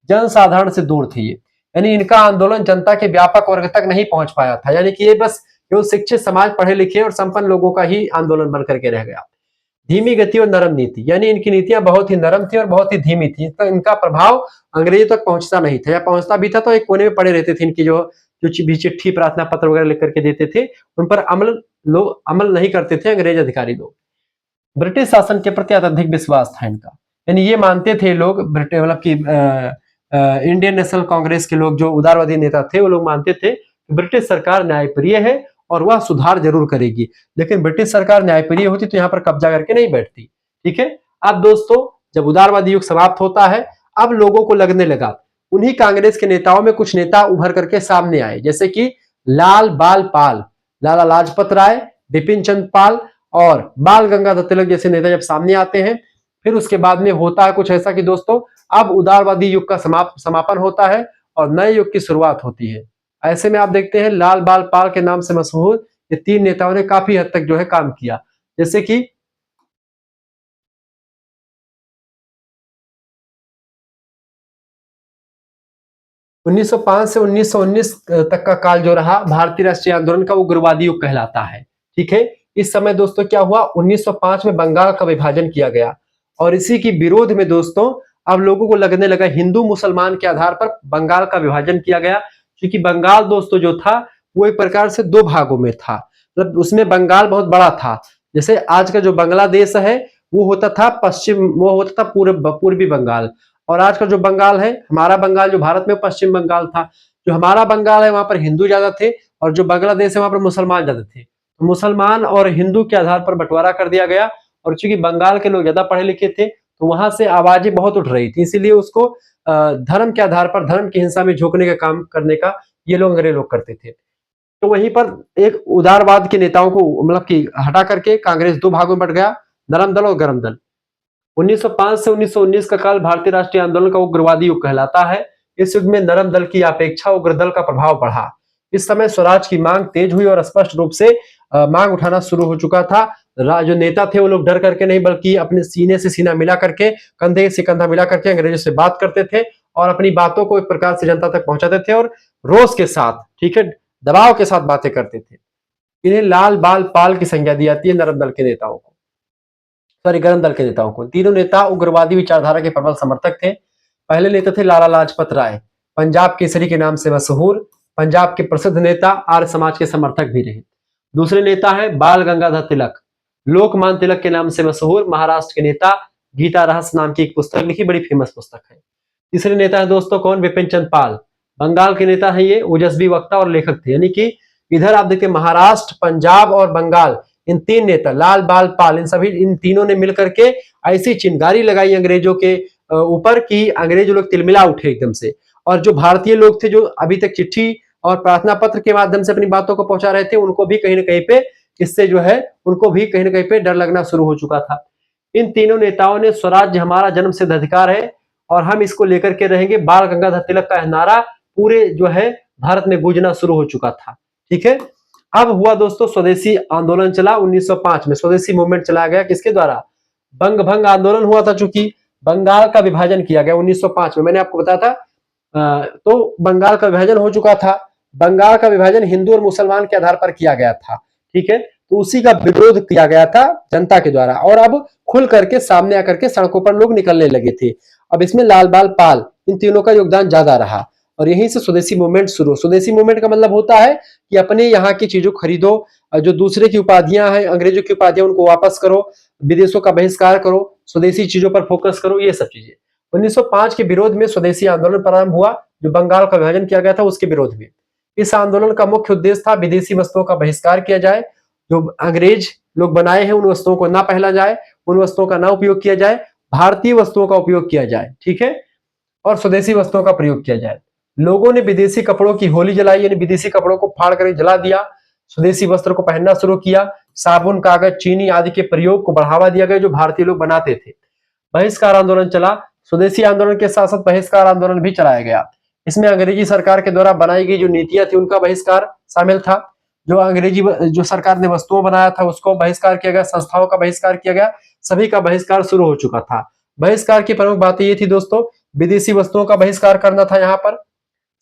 जनसाधारण से दूर थे ये, यानी इनका आंदोलन जनता के व्यापक वर्ग तक नहीं पहुंच पाया था। यानी कि ये बस केवल शिक्षित समाज, पढ़े लिखे और संपन्न लोगों का ही आंदोलन बन करके रह गया। धीमी गति और नरम नीति, यानी इनकी नीतियां बहुत ही नरम थी और बहुत ही धीमी थी, तो इनका प्रभाव अंग्रेजों तक पहुंचता नहीं था, या पहुंचता भी था तो एक कोने में पड़े रहते थे। इनकी जो भी चिट्ठी, प्रार्थना पत्र वगैरह लिख करके देते थे, उन पर अमल नहीं करते थे अंग्रेज अधिकारी लोग। ब्रिटिश शासन के प्रति अत्यधिक विश्वास था इनका, यानी ये मानते थे लोग, ब्रिटिश मतलब की इंडियन नेशनल कांग्रेस के लोग, जो उदारवादी नेता थे, वो लोग मानते थे कि ब्रिटिश सरकार न्यायप्रिय है और वह सुधार जरूर करेगी। लेकिन ब्रिटिश सरकार न्यायप्रिय होती तो यहाँ पर कब्जा करके नहीं बैठती। ठीक है। अब दोस्तों, जब उदारवादी युग समाप्त होता है, अब लोगों को लगने लगा, उन्हीं कांग्रेस के नेताओं में कुछ नेता उभर करके सामने आए, जैसे कि लाल बाल पाल, लाला लाजपत राय, बिपिन चंद्र पाल और बाल गंगाधर तिलक जैसे नेता जब सामने आते हैं, फिर उसके बाद में होता है कुछ ऐसा कि दोस्तों, अब उदारवादी युग का समापन होता है और नए युग की शुरुआत होती है। ऐसे में आप देखते हैं लाल बाल पाल के नाम से मशहूर ये तीन नेताओं ने काफी हद तक जो है काम किया, जैसे कि 1905 से 1919 तक का काल जो रहा भारतीय राष्ट्रीय आंदोलन का, उग्रवादी युग कहलाता है। ठीक है। इस समय दोस्तों क्या हुआ, 1905 में बंगाल का विभाजन किया गया और इसी की विरोध में दोस्तों अब लोगों को लगने लगा हिंदू मुसलमान के आधार पर बंगाल का विभाजन किया गया। क्योंकि बंगाल दोस्तों जो था वो एक प्रकार से दो भागों में था, मतलब उसमें बंगाल बहुत बड़ा था। जैसे आज का जो बांग्लादेश है वो होता था पश्चिम, वो होता था पूर्वी बंगाल, और आज का जो बंगाल है, हमारा बंगाल जो भारत में पश्चिम बंगाल था। जो हमारा बंगाल है वहां पर हिंदू ज्यादा थे और जो बांग्लादेश है वहां पर मुसलमान ज्यादा थे। तो मुसलमान और हिंदू के आधार पर बंटवारा कर दिया गया और चूंकि बंगाल के लोग ज्यादा पढ़े लिखे थे तो वहां से आवाजें बहुत उठ रही थी, इसीलिए उसको धर्म के आधार पर, धर्म की हिंसा में झोंकने का काम करने का ये लोग अंग्रेज लोग करते थे। तो वहीं पर एक उदारवाद के नेताओं को मतलब कि हटा करके कांग्रेस दो भागों में बट गया, नरम दल और गरम दल। 1905 से 1919 का काल भारतीय राष्ट्रीय आंदोलन का उग्रवादी युग कहलाता है। इस युग में नरम दल की अपेक्षा उग्र दल का प्रभाव बढ़ा। इस समय स्वराज की मांग तेज हुई और स्पष्ट रूप से मांग उठाना शुरू हो चुका था। जो नेता थे वो लोग डर करके नहीं बल्कि अपने सीने से सीना मिला करके, कंधे से कंधा मिला करके अंग्रेजों से बात करते थे और अपनी बातों को एक प्रकार से जनता तक पहुंचाते थे और रोष के साथ, ठीक है, दबाव के साथ बातें करते थे। इन्हें लाल बाल पाल की संज्ञा दी जाती है नरम दल के नेताओं को, सॉरी गरम दल के नेताओं को। तीनों नेता उग्रवादी विचारधारा के प्रबल समर्थक थे। पहले नेता थे लाला लाजपत राय, पंजाब केसरी के नाम से मशहूर, पंजाब के प्रसिद्ध नेता, आर्य समाज के समर्थक भी रहे। दूसरे नेता है बाल गंगाधर तिलक, लोकमान तिलक के नाम से मशहूर, महाराष्ट्र के नेता, गीता रहस्य नाम की एक पुस्तक लिखी, बड़ी फेमस पुस्तक है। तीसरे नेता है दोस्तों कौन, बिपिन चंद्र पाल, बंगाल के नेता है ये, ओजस्वी वक्ता और लेखक थे। यानी कि इधर आप देखिए महाराष्ट्र, पंजाब और बंगाल, इन तीन नेता लाल बाल पाल, इन तीनों ने मिलकर के ऐसी चिंगारी लगाई अंग्रेजों के ऊपर कि अंग्रेज लोग तिलमिला उठे एकदम से। और जो भारतीय लोग थे जो अभी तक चिट्ठी और प्रार्थना पत्र के माध्यम से अपनी बातों को पहुंचा रहे थे, उनको भी कहीं ना कहीं पे इससे जो है, उनको भी कहीं ना कहीं पे डर लगना शुरू हो चुका था। इन तीनों नेताओं ने स्वराज्य हमारा जन्म सिद्ध अधिकार है और हम इसको लेकर के रहेंगे, बाल गंगाधर तिलक का नारा पूरे जो है भारत में गूंजना शुरू हो चुका था। ठीक है। अब हुआ दोस्तों स्वदेशी आंदोलन चला 1905 में, स्वदेशी मूवमेंट चलाया गया किसके द्वारा, बंग भंग आंदोलन हुआ था। चूंकि बंगाल का विभाजन किया गया 1905 में, मैंने आपको बताया था, तो बंगाल का विभाजन हो चुका था। बंगाल का विभाजन हिंदू और मुसलमान के आधार पर किया गया था। ठीक है। तो उसी का विरोध किया गया था जनता के द्वारा, और अब खुल करके सामने आकर के सड़कों पर लोग निकलने लगे थे। अब इसमें लाल बाल पाल इन तीनों का योगदान ज्यादा रहा, और यहीं से स्वदेशी मूवमेंट शुरू। स्वदेशी मूवमेंट का मतलब होता है कि अपने यहाँ की चीजों खरीदो, जो दूसरे की उपाधियां हैं, अंग्रेजों की उपाधियां, उनको वापस करो, विदेशों का बहिष्कार करो, स्वदेशी चीजों पर फोकस करो, ये सब चीजें। 1905 के विरोध में स्वदेशी आंदोलन प्रारंभ हुआ, जो बंगाल का विभाजन किया गया था उसके विरोध में। इस आंदोलन का मुख्य उद्देश्य था विदेशी वस्तुओं का बहिष्कार किया जाए, जो अंग्रेज लोग बनाए हैं उन वस्तुओं को ना पहना जाए, उन वस्तुओं का ना उपयोग किया जाए, भारतीय वस्तुओं का उपयोग किया जाए, ठीक है, और स्वदेशी वस्तुओं का प्रयोग किया जाए। लोगों ने विदेशी कपड़ों की होली जलाई, यानी विदेशी कपड़ों को फाड़ कर जला दिया, स्वदेशी वस्त्र को पहनना शुरू किया, साबुन, कागज, चीनी आदि के प्रयोग को बढ़ावा दिया गया जो भारतीय लोग बनाते थे। बहिष्कार आंदोलन चला। स्वदेशी आंदोलन के साथ साथ बहिष्कार आंदोलन भी चलाया गया। इसमें अंग्रेजी सरकार के द्वारा बनाई गई जो नीतियां थी उनका बहिष्कार शामिल था। जो सरकार ने वस्तुओं बनाया था उसको बहिष्कार किया गया, संस्थाओं का बहिष्कार किया गया, सभी का बहिष्कार शुरू हो चुका था। बहिष्कार की प्रमुख बातें ये थी दोस्तों, विदेशी वस्तुओं का बहिष्कार करना था, यहाँ पर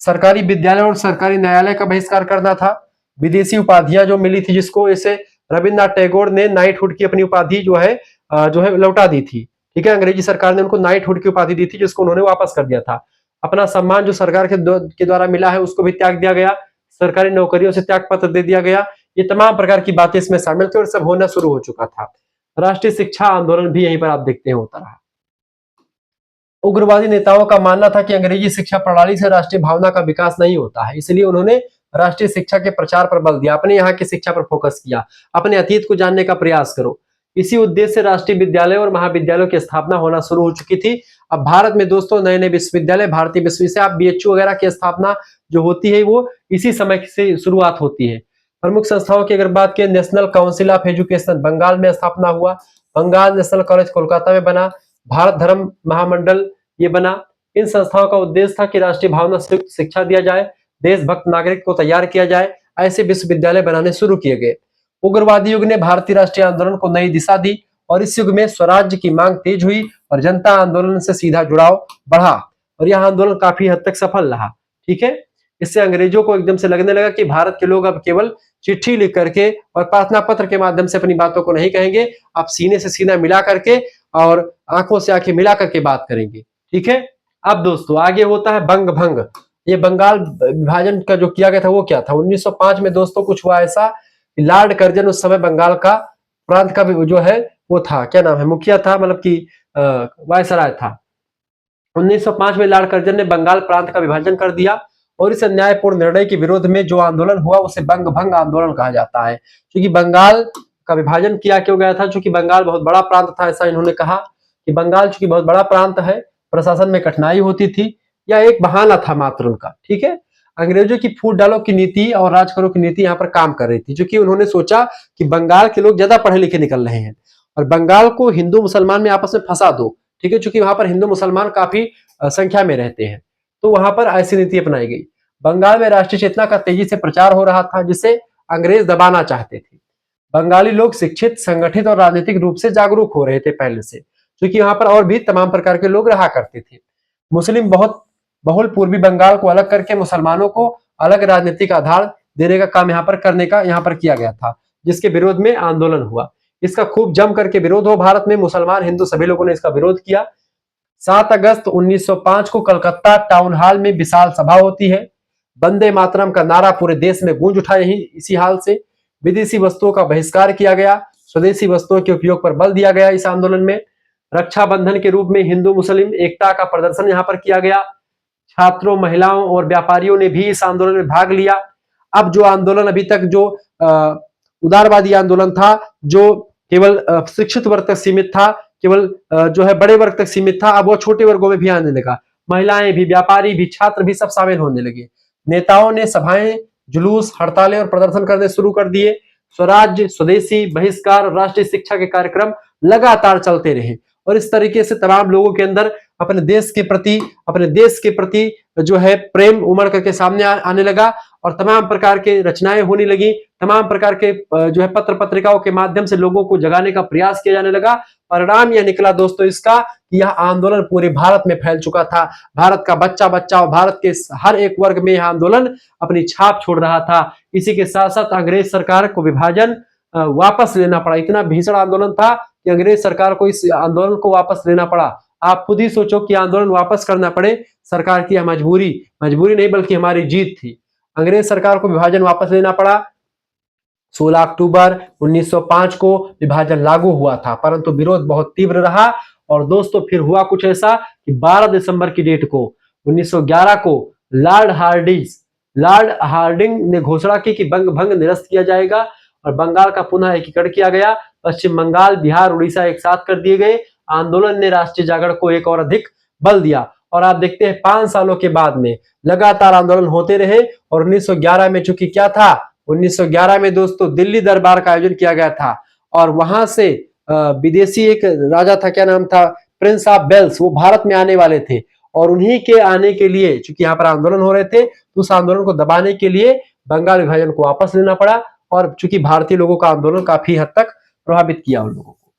सरकारी विद्यालय और सरकारी न्यायालय का बहिष्कार करना था, विदेशी उपाधियां जो मिली थी जिसको, जैसे रविन्द्रनाथ टैगोर ने नाइटहुड की अपनी उपाधि जो है लौटा दी थी, ठीक है, अंग्रेजी सरकार ने उनको नाइटहुड की उपाधि दी थी जिसको उन्होंने वापस कर दिया था। अपना सम्मान जो सरकार के द्वारा मिला है उसको भी त्याग दिया गया, सरकारी नौकरियों से त्याग पत्र दे दिया गया। ये तमाम प्रकार की बातें इसमें शामिल थी और सब होना शुरू हो चुका था। राष्ट्रीय शिक्षा आंदोलन भी यहीं पर आप देखते हैं होता रहा। उग्रवादी नेताओं का मानना था कि अंग्रेजी शिक्षा प्रणाली से राष्ट्रीय भावना का विकास नहीं होता है, इसलिए उन्होंने राष्ट्रीय शिक्षा के प्रचार पर बल दिया, अपने यहाँ की शिक्षा पर फोकस किया, अपने अतीत को जानने का प्रयास करो। इसी उद्देश्य से राष्ट्रीय विद्यालय और महाविद्यालयों की स्थापना होना शुरू हो चुकी थी। अब भारत में दोस्तों नए नए विश्वविद्यालय, भारतीय विश्वविद्यालय, आप बीएचयू वगैरह की स्थापना जो होती है वो इसी समय से शुरुआत होती है। प्रमुख संस्थाओं की अगर बात करें, national council of education Bengal में स्थापना हुआ, बंगाल नेशनल कॉलेज कोलकाता में बना, भारत धर्म महामंडल ये बना। इन संस्थाओं का उद्देश्य था कि राष्ट्रीय भावना से युक्त शिक्षा दिया जाए, देशभक्त नागरिक को तैयार किया जाए, ऐसे विश्वविद्यालय बनाने शुरू किए गए। उग्रवादी युग ने भारतीय राष्ट्रीय आंदोलन को नई दिशा दी और इस युग में स्वराज्य की मांग तेज हुई और जनता आंदोलन से सीधा जुड़ाव बढ़ा और यह आंदोलन काफी हद तक सफल रहा, ठीक है। इससे अंग्रेजों को एकदम से लगने लगा कि भारत के लोग अब केवल चिट्ठी लिख करके और प्रार्थना पत्र के माध्यम से अपनी बातों को नहीं कहेंगे, आप सीने से सीना मिला करके और आंखों से आंखें मिला करके बात करेंगे, ठीक है। अब दोस्तों आगे होता है बंग भंग। ये बंगाल विभाजन का जो किया गया था वो क्या था, 1905 में दोस्तों कुछ हुआ ऐसा, लॉर्ड कर्जन उस समय बंगाल का प्रांत का जो है वो था, क्या नाम है, मुखिया था, मतलब कि वायसराय था। 1905 में लॉर्ड कर्जन ने बंगाल प्रांत का विभाजन कर दिया और इस अन्यायपूर्ण निर्णय के विरोध में जो आंदोलन हुआ उसे बंग भंग आंदोलन कहा जाता है। क्योंकि बंगाल का विभाजन किया क्यों गया था, क्योंकि बंगाल बहुत बड़ा प्रांत था, ऐसा इन्होंने कहा कि बंगाल चूंकि बहुत बड़ा प्रांत है, प्रशासन में कठिनाई होती थी, या एक बहाना था मात्र उनका, ठीक है। अंग्रेजों की फूट डालो की नीति और राज करो की नीति यहाँ पर काम कर रही थी, क्योंकि उन्होंने सोचा कि बंगाल के लोग ज्यादा पढ़े लिखे निकल रहे हैं और बंगाल को हिंदू मुसलमान में आपस में फंसा दो, ठीक है, क्योंकि वहां पर हिंदू मुसलमान काफी संख्या में रहते हैं, तो वहां पर ऐसी नीति अपनाई गई। बंगाल में राष्ट्रीय चेतना का तेजी से प्रचार हो रहा था जिसे अंग्रेज दबाना चाहते थे। बंगाली लोग शिक्षित, संगठित और राजनीतिक रूप से जागरूक हो रहे थे पहले से, क्योंकि यहाँ पर और भी तमाम प्रकार के लोग रहा करते थे। मुस्लिम बहुत बहुल पूर्वी बंगाल को अलग करके मुसलमानों को अलग राजनीतिक आधार देने का काम यहाँ पर किया गया था, जिसके विरोध में आंदोलन हुआ। इसका खूब जम करके विरोध हो, भारत में मुसलमान हिंदू सभी लोगों ने इसका विरोध किया। 7 अगस्त 1905 को कलकत्ता टाउन हॉल में विशाल सभा होती है। वंदे मातरम का नारा पूरे देश में गूंज उठा। इसी हाल से विदेशी वस्तुओं का बहिष्कार किया गया, स्वदेशी वस्तुओं के उपयोग पर बल दिया गया। इस आंदोलन में रक्षाबंधन के रूप में हिंदू मुस्लिम एकता का प्रदर्शन यहाँ पर किया गया। छात्रों, महिलाओं और व्यापारियों ने भी इस आंदोलन में भाग लिया। अब जो आंदोलन अभी तक जो उदारवादी आंदोलन था, जो केवल शिक्षित वर्ग तक सीमित था, केवल जो है बड़े वर्ग तक सीमित था, अब वो छोटे वर्गों में भी आने लगा। महिलाएं भी, व्यापारी भी, छात्र भी सब शामिल होने लगे। नेताओं ने सभाएं, जुलूस, हड़तालें और प्रदर्शन करने शुरू कर दिए। स्वराज्य, स्वदेशी, बहिष्कार और राष्ट्रीय शिक्षा के कार्यक्रम लगातार चलते रहे और इस तरीके से तमाम लोगों के अंदर अपने देश के प्रति जो है प्रेम उमड़ करके सामने आने लगा और तमाम प्रकार के रचनाएं होने लगी। तमाम प्रकार के जो है पत्र पत्रिकाओं के माध्यम से लोगों को जगाने का प्रयास किया जाने लगा। परिणाम यह निकला दोस्तों इसका कि यह आंदोलन पूरे भारत में फैल चुका था। भारत का बच्चा बच्चा और भारत के हर एक वर्ग में यह आंदोलन अपनी छाप छोड़ रहा था। इसी के साथ साथ अंग्रेज सरकार को विभाजन वापस लेना पड़ा। इतना भीषण आंदोलन था कि अंग्रेज सरकार को इस आंदोलन को वापस लेना पड़ा। आप खुद ही सोचो कि आंदोलन वापस करना पड़े, सरकार की यह मजबूरी मजबूरी नहीं बल्कि हमारी जीत थी। अंग्रेज सरकार को विभाजन वापस लेना पड़ा। 16 अक्टूबर 1905 को विभाजन लागू हुआ था, परंतु विरोध बहुत तीव्र रहा। और दोस्तों फिर हुआ कुछ ऐसा कि 12 दिसंबर की डेट को 1911 को लॉर्ड हार्डिंग ने घोषणा की कि बंग भंग निरस्त किया जाएगा और बंगाल का पुनः एकीकरण किया गया। पश्चिम बंगाल, बिहार, उड़ीसा एक साथ कर दिए गए। आंदोलन ने राष्ट्रीय जागरण को एक और अधिक बल दिया। और आप देखते हैं 5 सालों के बाद में लगातार आंदोलन होते रहे। और 1911 में चूंकि क्या था, 1911 में दोस्तों दिल्ली दरबार का आयोजन किया गया था और वहां से विदेशी एक राजा था, क्या नाम था, प्रिंस ऑफ वेल्स, वो भारत में आने वाले थे। और उन्हीं के आने के लिए चूंकि यहाँ पर आंदोलन हो रहे थे तो उस आंदोलन को दबाने के लिए बंगाल विभाजन को वापस लेना पड़ा। और चूंकि भारतीय लोगों का आंदोलन काफी हद तक प्रभावित किया उन लोगों को।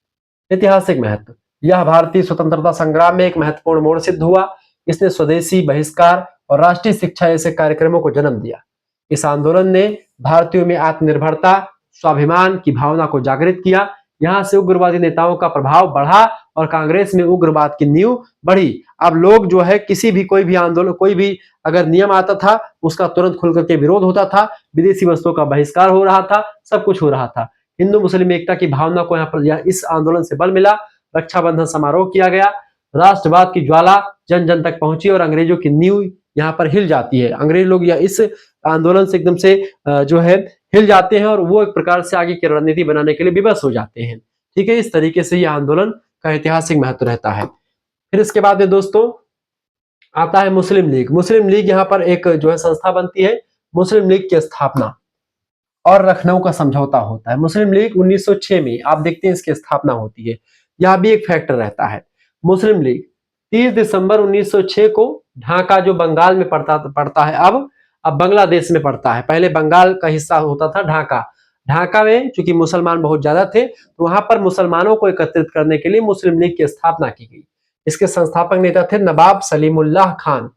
ऐतिहासिक महत्व, यह भारतीय स्वतंत्रता संग्राम में एक महत्वपूर्ण मोड़ सिद्ध हुआ। इसने स्वदेशी बहिष्कार और राष्ट्रीय शिक्षा जैसे कार्यक्रमों को जन्म दिया। इस आंदोलन ने भारतीयों में आत्मनिर्भरता, स्वाभिमान की भावना को जागृत किया। यहाँ से उग्रवादी नेताओं का प्रभाव बढ़ा और कांग्रेस में उग्रवाद की नींव बढ़ी। अब लोग जो है किसी भी कोई भी आंदोलन, कोई भी अगर नियम आता था उसका तुरंत खुल करके विरोध होता था। विदेशी वस्तुओं का बहिष्कार हो रहा था, सब कुछ हो रहा था। हिंदू मुस्लिम एकता की भावना को यहाँ पर इस आंदोलन से बल मिला। रक्षाबंधन समारोह किया गया। राष्ट्रवाद की ज्वाला जन जन तक पहुंची और अंग्रेजों की नींव यहाँ पर हिल जाती है। अंग्रेज लोग या इस आंदोलन से एकदम से जो है हिल जाते हैं और वो एक प्रकार से आगे की रणनीति बनाने के लिए विवश हो जाते हैं। ठीक है, इस तरीके से ये आंदोलन का ऐतिहासिक महत्व रहता है। फिर इसके बाद में दोस्तों आता है मुस्लिम लीग। मुस्लिम लीग यहाँ पर एक जो है संस्था बनती है। मुस्लिम लीग की स्थापना और लखनऊ का समझौता होता है। मुस्लिम लीग 1906 में आप देखते हैं इसकी स्थापना होती है। यह भी एक फैक्टर रहता है। मुस्लिम लीग 30 दिसंबर 1906 को ढाका, जो बंगाल में पड़ता है, अब बांग्लादेश में पड़ता है। पहले बंगाल का हिस्सा होता था ढाका। ढाका में चूंकि मुसलमान बहुत ज्यादा थे तो वहां पर मुसलमानों को एकत्रित करने के लिए मुस्लिम लीग की स्थापना की गई। इसके संस्थापक नेता थे नवाब सलीमुल्लाह खान।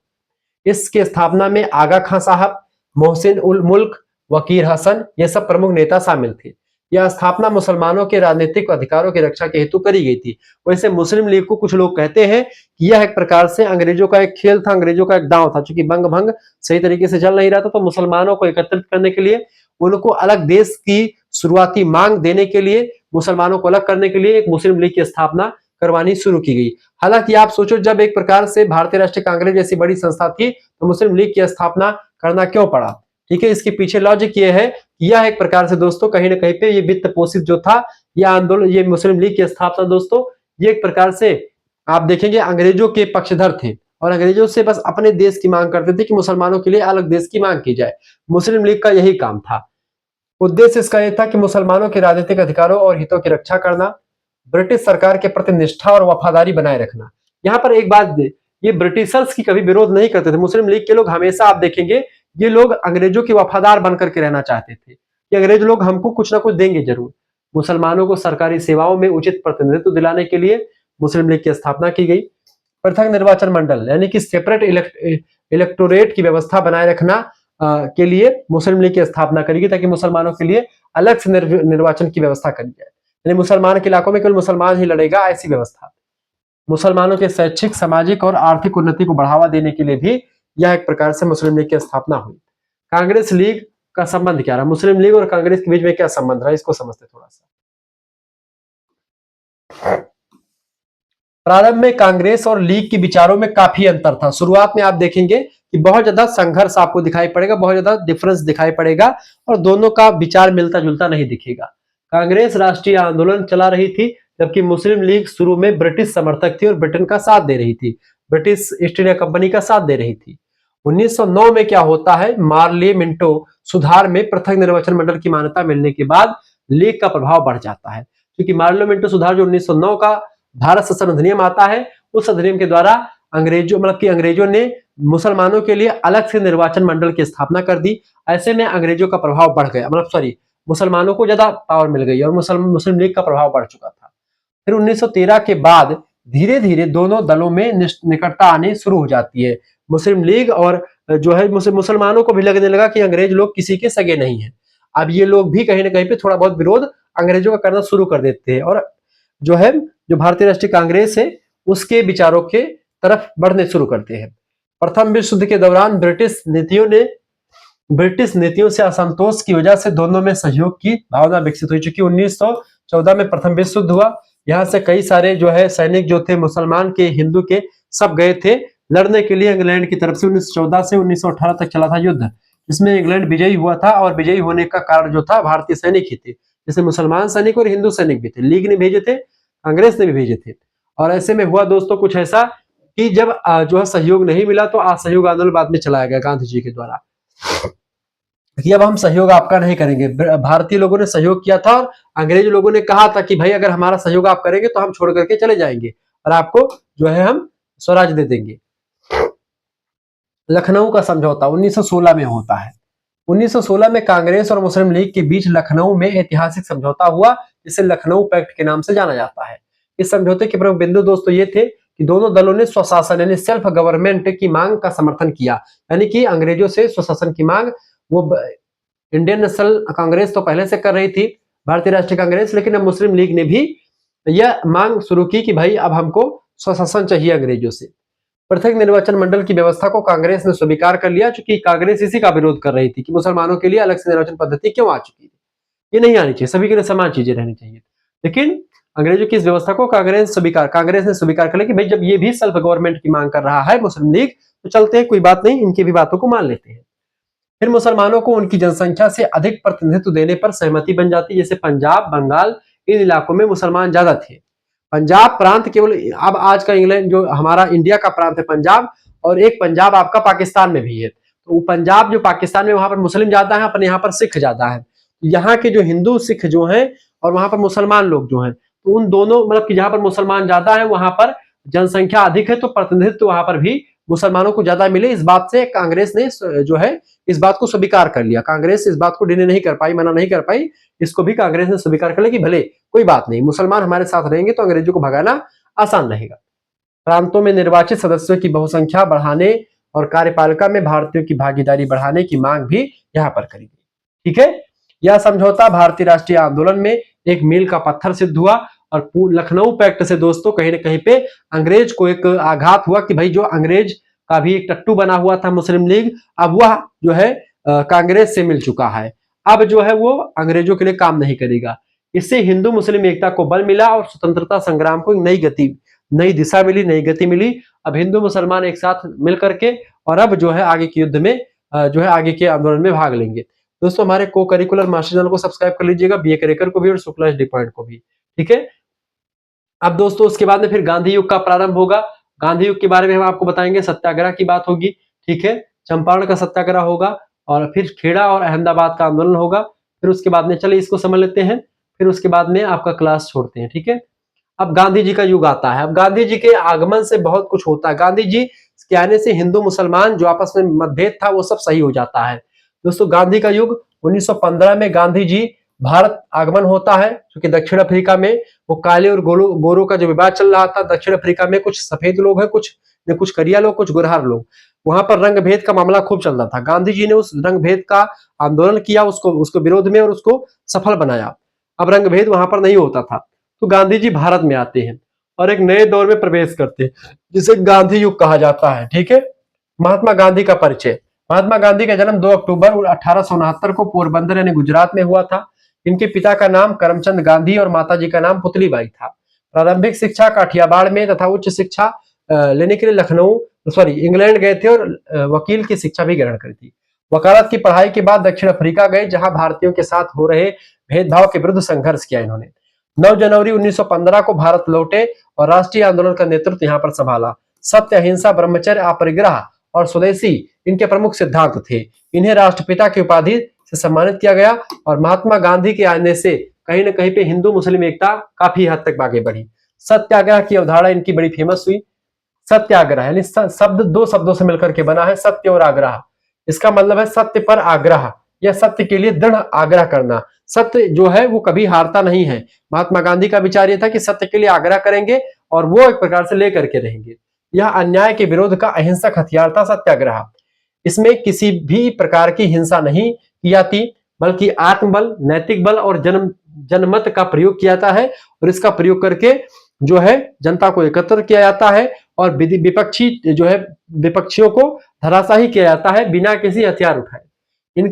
इसके स्थापना में आगा खां साहब, मोहसिन उल मुल्क, वकीर हसन, ये सब प्रमुख नेता शामिल थे। यह स्थापना मुसलमानों के राजनीतिक अधिकारों की रक्षा के हेतु करी गई थी। वैसे मुस्लिम लीग को कुछ लोग कहते हैं कि यह एक प्रकार से अंग्रेजों का एक खेल था, अंग्रेजों का एक दांव था। चूंकि बंग भंग सही तरीके से चल नहीं रहा था तो मुसलमानों को एकत्रित करने के लिए, उनको अलग देश की शुरुआती मांग देने के लिए, मुसलमानों को अलग करने के लिए एक मुस्लिम लीग की स्थापना करवानी शुरू की गई। हालांकि आप सोचो, जब एक प्रकार से भारतीय राष्ट्रीय कांग्रेस जैसी बड़ी संस्था थी तो मुस्लिम लीग की स्थापना करना क्यों पड़ा? ठीक है, इसके पीछे लॉजिक ये है कि यह एक प्रकार से दोस्तों कहीं ना कहीं पे ये वित्त पोषित जो था यह आंदोलन, ये मुस्लिम लीग की स्थापना दोस्तों, ये एक प्रकार से आप देखेंगे अंग्रेजों के पक्षधर थे और अंग्रेजों से बस अपने देश की मांग करते थे कि मुसलमानों के लिए अलग देश की मांग की जाए। मुस्लिम लीग का यही काम था। उद्देश्य इसका यह था कि मुसलमानों के राजनीतिक अधिकारों और हितों की रक्षा करना, ब्रिटिश सरकार के प्रति निष्ठा और वफादारी बनाए रखना। यहाँ पर एक बात, ये ब्रिटिशर्स की कभी विरोध नहीं करते थे। मुस्लिम लीग के लोग हमेशा आप देखेंगे ये लोग अंग्रेजों के वफादार बनकर के रहना चाहते थे कि अंग्रेज लोग हमको कुछ ना कुछ देंगे जरूर। मुसलमानों को सरकारी सेवाओं में उचित प्रतिनिधित्व दिलाने के लिए मुस्लिम लीग की स्थापना की गई। पृथक निर्वाचन मंडल यानी कि सेपरेट इलेक्टोरेट की व्यवस्था बनाए रखना के लिए मुस्लिम लीग की स्थापना करी गई, ताकि मुसलमानों के लिए अलग से निर्वाचन की व्यवस्था करी जाए। यानी मुसलमान के इलाकों में केवल मुसलमान ही लड़ेगा, ऐसी व्यवस्था। मुसलमानों के शैक्षिक, सामाजिक और आर्थिक उन्नति को बढ़ावा देने के लिए भी यह एक प्रकार से मुस्लिम लीग की स्थापना हुई। कांग्रेस लीग का संबंध क्या रहा? मुस्लिम लीग और कांग्रेस के बीच में क्या संबंध रहा, इसको समझते थोड़ा सा। प्रारंभ में कांग्रेस और लीग के विचारों में काफी अंतर था। शुरुआत में आप देखेंगे कि बहुत ज्यादा संघर्ष आपको दिखाई पड़ेगा, बहुत ज्यादा डिफरेंस दिखाई पड़ेगा और दोनों का विचार मिलता जुलता नहीं दिखेगा। कांग्रेस राष्ट्रीय आंदोलन चला रही थी, जबकि मुस्लिम लीग शुरू में ब्रिटिश समर्थक थी और ब्रिटेन का साथ दे रही थी, ब्रिटिश ईस्ट इंडिया कंपनी का साथ दे रही थी। 1909 में क्या होता है, मार्ले मिंटो सुधार में पृथक निर्वाचन मंडल की मान्यता मिलने के बाद लीग का प्रभाव बढ़ जाता है। क्योंकि मार्ले मिंटो सुधार जो 1909 का भारत शासन अधिनियम आता है, उस अधिनियम के द्वारा अंग्रेजों ने मुसलमानों के लिए अलग से निर्वाचन मंडल की स्थापना कर दी। ऐसे में अंग्रेजों का प्रभाव बढ़ गया, मुसलमानों को ज्यादा पावर मिल गई और मुस्लिम लीग का प्रभाव बढ़ चुका था। फिर 1913 के बाद धीरे धीरे दोनों दलों में निकटता आने शुरू हो जाती है। मुस्लिम लीग और जो है मुसलमानों को भी लगने लगा कि अंग्रेज लोग किसी के सगे नहीं है। अब ये लोग भी कहीं ना कहीं पे थोड़ा बहुत विरोध अंग्रेजों का करना शुरू कर देते हैं और जो है जो भारतीय राष्ट्रीय कांग्रेस है उसके विचारों के तरफ बढ़ने शुरू करते हैं। प्रथम विश्व युद्ध के दौरान ब्रिटिश नीतियों से असंतोष की वजह से दोनों में सहयोग की भावना विकसित हुई। चूंकि 1914 में प्रथम विश्व युद्ध हुआ, यहाँ से कई सारे जो है सैनिक जो थे मुसलमान के हिंदू के सब गए थे लड़ने के लिए इंग्लैंड की तरफ से। 1914 से 1918 तक चला था युद्ध, जिसमें इंग्लैंड विजयी हुआ था और विजयी होने का कारण जो था भारतीय सैनिक ही थे, जैसे मुसलमान सैनिक और हिंदू सैनिक भी थे। लीग ने भेजे थे, कांग्रेस ने भी भेजे थे। और ऐसे में हुआ दोस्तों कुछ ऐसा कि जब जो है सहयोग नहीं मिला तो असहयोग आंदोलन बाद में चलाया गया गांधी जी के द्वारा कि अब हम सहयोग आपका नहीं करेंगे। भारतीय लोगों ने सहयोग किया था और अंग्रेज लोगों ने कहा था कि भाई अगर हमारा सहयोग आप करेंगे तो हम छोड़ करके चले जाएंगे और आपको जो है हम स्वराज दे देंगे। लखनऊ का समझौता 1916 में होता है। 1916 में कांग्रेस और मुस्लिम लीग के बीच लखनऊ में ऐतिहासिक समझौता हुआ, जिसे लखनऊ पैक्ट के नाम से जाना जाता है। इस समझौते के प्रमुख बिंदु दोस्तों ये थे कि दोनों दलों ने स्वशासन यानी सेल्फ गवर्नमेंट की मांग का समर्थन किया, यानी कि अंग्रेजों से स्वशासन की मांग वो इंडियन नेशनल कांग्रेस तो पहले से कर रही थी, भारतीय राष्ट्रीय कांग्रेस, लेकिन अब मुस्लिम लीग ने भी यह मांग शुरू की कि भाई अब हमको स्वशासन चाहिए अंग्रेजों से। पृथक निर्वाचन मंडल की व्यवस्था को कांग्रेस ने स्वीकार कर लिया, चूंकि कांग्रेस इसी का विरोध कर रही थी कि मुसलमानों के लिए अलग से निर्वाचन पद्धति क्यों आ चुकी है, ये नहीं आनी चाहिए, सभी के लिए समान चीजें रहनी चाहिए। लेकिन अंग्रेजों की इस व्यवस्था को कांग्रेस ने स्वीकार कर लिया कि भाई जब ये भी सेल्फ गवर्नमेंट की मांग कर रहा है मुस्लिम लीग, तो चलते हैं, कोई बात नहीं, इनकी भी बातों को मान लेते हैं। फिर मुसलमानों को उनकी जनसंख्या से अधिक प्रतिनिधित्व देने पर सहमति बन जाती, जैसे पंजाब, बंगाल, इन इलाकों में मुसलमान ज्यादा थे। पंजाब प्रांत केवल अब आज का इंग्लैंड जो हमारा इंडिया का प्रांत है पंजाब, और एक पंजाब आपका पाकिस्तान में भी है, तो पंजाब जो पाकिस्तान में वहां पर मुस्लिम ज्यादा है, अपने यहाँ पर सिख ज्यादा है। यहाँ के जो हिंदू सिख जो हैं और वहां पर मुसलमान लोग जो हैं, तो उन दोनों मतलब कि जहां पर मुसलमान ज्यादा है वहां पर जनसंख्या अधिक है, तो प्रतिनिधित्व वहां पर भी मुसलमानों को ज्यादा मिले। इस बात से कांग्रेस ने जो है इस बात को स्वीकार कर लिया। कांग्रेस इस बात को डिने नहीं कर पाई, मना नहीं कर पाई, इसको भी कांग्रेस ने स्वीकार कर लिया कि भले कोई बात नहीं, मुसलमान हमारे साथ रहेंगे तो अंग्रेजों को भगाना आसान रहेगा। प्रांतों में निर्वाचित सदस्यों की बहुसंख्या बढ़ाने और कार्यपालिका में भारतीयों की भागीदारी बढ़ाने की मांग भी यहाँ पर करी गई। ठीक है, यह समझौता भारतीय राष्ट्रीय आंदोलन में एक मील का पत्थर सिद्ध हुआ और लखनऊ पैक्ट से दोस्तों कहीं ना कहीं पे अंग्रेज को एक आघात हुआ कि भाई जो अंग्रेज का भी एक टट्टू बना हुआ था मुस्लिम लीग, अब वह जो है कांग्रेस से मिल चुका है, अब जो है वो अंग्रेजों के लिए काम नहीं करेगा। इससे हिंदू मुस्लिम एकता को बल मिला और स्वतंत्रता संग्राम को नई दिशा मिली, नई गति मिली। अब हिंदू मुसलमान एक साथ मिल करके और अब जो है आगे के युद्ध में जो है आगे के आंदोलन में भाग लेंगे। दोस्तों हमारे को करिकुलर मास्टर चैनल को सब्सक्राइब कर लीजिएगा, बीए करेकर को भी और शुक्ला डी पॉइंट को भी। ठीक है, अब दोस्तों उसके बाद में फिर गांधी युग का प्रारंभ होगा। गांधी युग के बारे में हम आपको बताएंगे, सत्याग्रह की बात होगी। ठीक है, चंपारण का सत्याग्रह होगा और फिर खेड़ा और अहमदाबाद का आंदोलन होगा। फिर उसके बाद में चलिए इसको समझ लेते हैं, फिर उसके बाद में आपका क्लास छोड़ते हैं। ठीक है, अब गांधी जी का युग आता है। अब गांधी जी के आगमन से बहुत कुछ होता है। गांधी जी के आने से हिंदू मुसलमान जो आपस में मतभेद था वो सब सही हो जाता है। दोस्तों गांधी का युग 1915 में गांधी जी भारत आगमन होता है, क्योंकि दक्षिण अफ्रीका में वो काले और गोरों का जो विवाद चल रहा था। दक्षिण अफ्रीका में कुछ सफेद लोग हैं, कुछ करिया लोग, कुछ गुरहर लोग, वहां पर रंग भेद का मामला खूब चल रहा था। गांधी जी ने उस रंग भेद का आंदोलन किया, उसको विरोध में, और उसको सफल बनाया। अब रंग भेद वहां पर नहीं होता था, तो गांधी जी भारत में आते हैं और एक नए दौर में प्रवेश करते हैं, जिसे गांधी युग कहा जाता है। ठीक है, महात्मा गांधी का परिचय। महात्मा गांधी का जन्म 2 अक्टूबर 1869 को पोरबंदर यानी गुजरात में हुआ था। इनके पिता का नाम करमचंद गांधी और माताजी का नाम पुतलीबाई था। प्रारंभिक शिक्षा काठियावाड़ में तथा उच्च शिक्षा लेने के लिए इंग्लैंड गए थे और वकील की शिक्षा भी ग्रहण करी थी। वकालत की पढ़ाई के बाद दक्षिण अफ्रीका गए, जहां भारतीयों के साथ हो रहे भेदभाव के विरुद्ध संघर्ष किया इन्होंने। 9 जनवरी 1915 को भारत लौटे और राष्ट्रीय आंदोलन का नेतृत्व यहाँ पर संभाला। सत्य, अहिंसा, ब्रह्मचर्य, अपरिग्रह और स्वदेशी इनके प्रमुख सिद्धांत थे। इन्हें राष्ट्रपिता की उपाधि से सम्मानित किया गया और महात्मा गांधी के आने से कहीं न कहीं पे हिंदू मुस्लिम एकता काफी हद तक आगे बढ़ी। सत्याग्रह की अवधारणा इनकी बड़ी फेमस हुई। सत्याग्रह यानी शब्द 2 शब्दों से मिलकर के बना है, सत्य और आग्रह। इसका मतलब है सत्य पर आग्रह, या सत्य के लिए दृढ़ आग्रह करना। सत्य जो है वो कभी हारता नहीं है। महात्मा गांधी का विचार यह था कि सत्य के लिए आग्रह करेंगे और वो एक प्रकार से लेकर के रहेंगे। यह अन्याय के विरोध का अहिंसक हथियार था सत्याग्रह। इसमें किसी भी प्रकार की हिंसा नहीं की जाती, बल्कि आत्मबल, नैतिक बल और जनमत का प्रयोग किया जाता है और इसका प्रयोग करके जो है जनता को एकत्र किया जाता है और विपक्षी जो है विपक्षियों को धराशाही किया जाता है बिना किसी हथियार उठाए।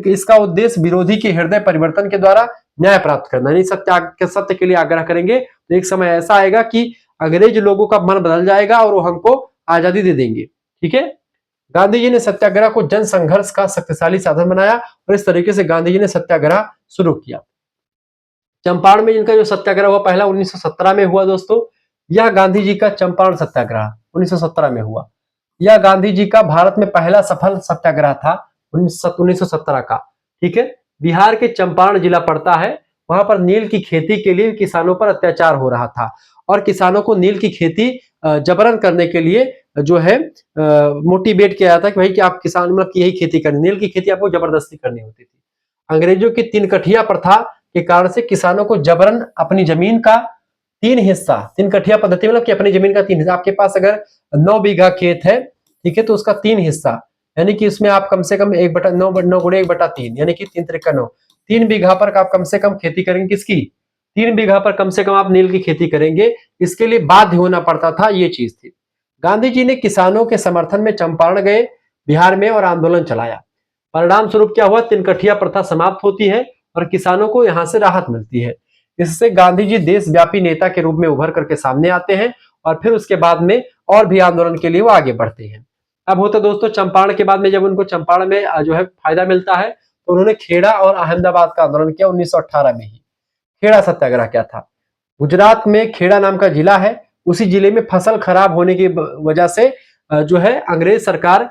इसका उद्देश्य विरोधी के हृदय परिवर्तन के द्वारा न्याय प्राप्त करना, यानी सत्य के लिए आग्रह करेंगे तो एक समय ऐसा आएगा कि अंग्रेज लोगों का मन बदल जाएगा और वो हमको आजादी दे देंगे। ठीक है, गांधी जी ने सत्याग्रह को जन संघर्ष का शक्तिशाली साधन बनाया और इस तरीके से गांधी जी ने सत्याग्रह शुरू किया। चंपारण में इनका जो सत्याग्रह हुआ पहला 1917 में हुआ दोस्तों, यह गांधी जी का चंपारण सत्याग्रह 1917 में हुआ। यह गांधी जी का भारत में पहला सफल सत्याग्रह था 1917 का। ठीक है, बिहार के चंपारण जिला पड़ता है, वहां पर नील की खेती के लिए किसानों पर अत्याचार हो रहा था और किसानों को नील की खेती जबरन करने के लिए जो है मोटिवेट किया जाता है कि भाई कि आप किसान मतलब यही खेती करनी, नील की खेती आपको जबरदस्ती करनी होती थी। अंग्रेजों की 3 कठिया प्रथा के कारण से किसानों को जबरन अपनी जमीन का 3 हिस्सा, 3 कठिया पद्धति मतलब कि अपनी जमीन का 3 हिस्सा, आपके पास अगर 9 बीघा खेत है, ठीक है, तो उसका 3 हिस्सा यानी कि इसमें आप कम से कम 1/9 गुणे 1/3 यानी कि 3 त्रिका 9, 3 बीघा पर आप कम से कम खेती करेंगे। किसकी? 3 बीघा पर कम से कम आप नील की खेती करेंगे, इसके लिए बाध्य होना पड़ता था, ये चीज थी। गांधी जी ने किसानों के समर्थन में चंपारण गए बिहार में और आंदोलन चलाया। परिणाम स्वरूप क्या हुआ? 3 कठिया प्रथा समाप्त होती है और किसानों को यहां से राहत मिलती है। इससे गांधी जी देशव्यापी नेता के रूप में उभर करके सामने आते हैं और फिर उसके बाद में और भी आंदोलन के लिए वो आगे बढ़ते हैं। अब होता दोस्तों चंपारण के बाद में जब उनको चंपारण में जो है फायदा मिलता है तो उन्होंने खेड़ा और अहमदाबाद का आंदोलन किया 1918 में ही। खेड़ा सत्याग्रह क्या था? गुजरात में खेड़ा नाम का जिला है, उसी जिले में फसल खराब होने की वजह से जो है अंग्रेज सरकार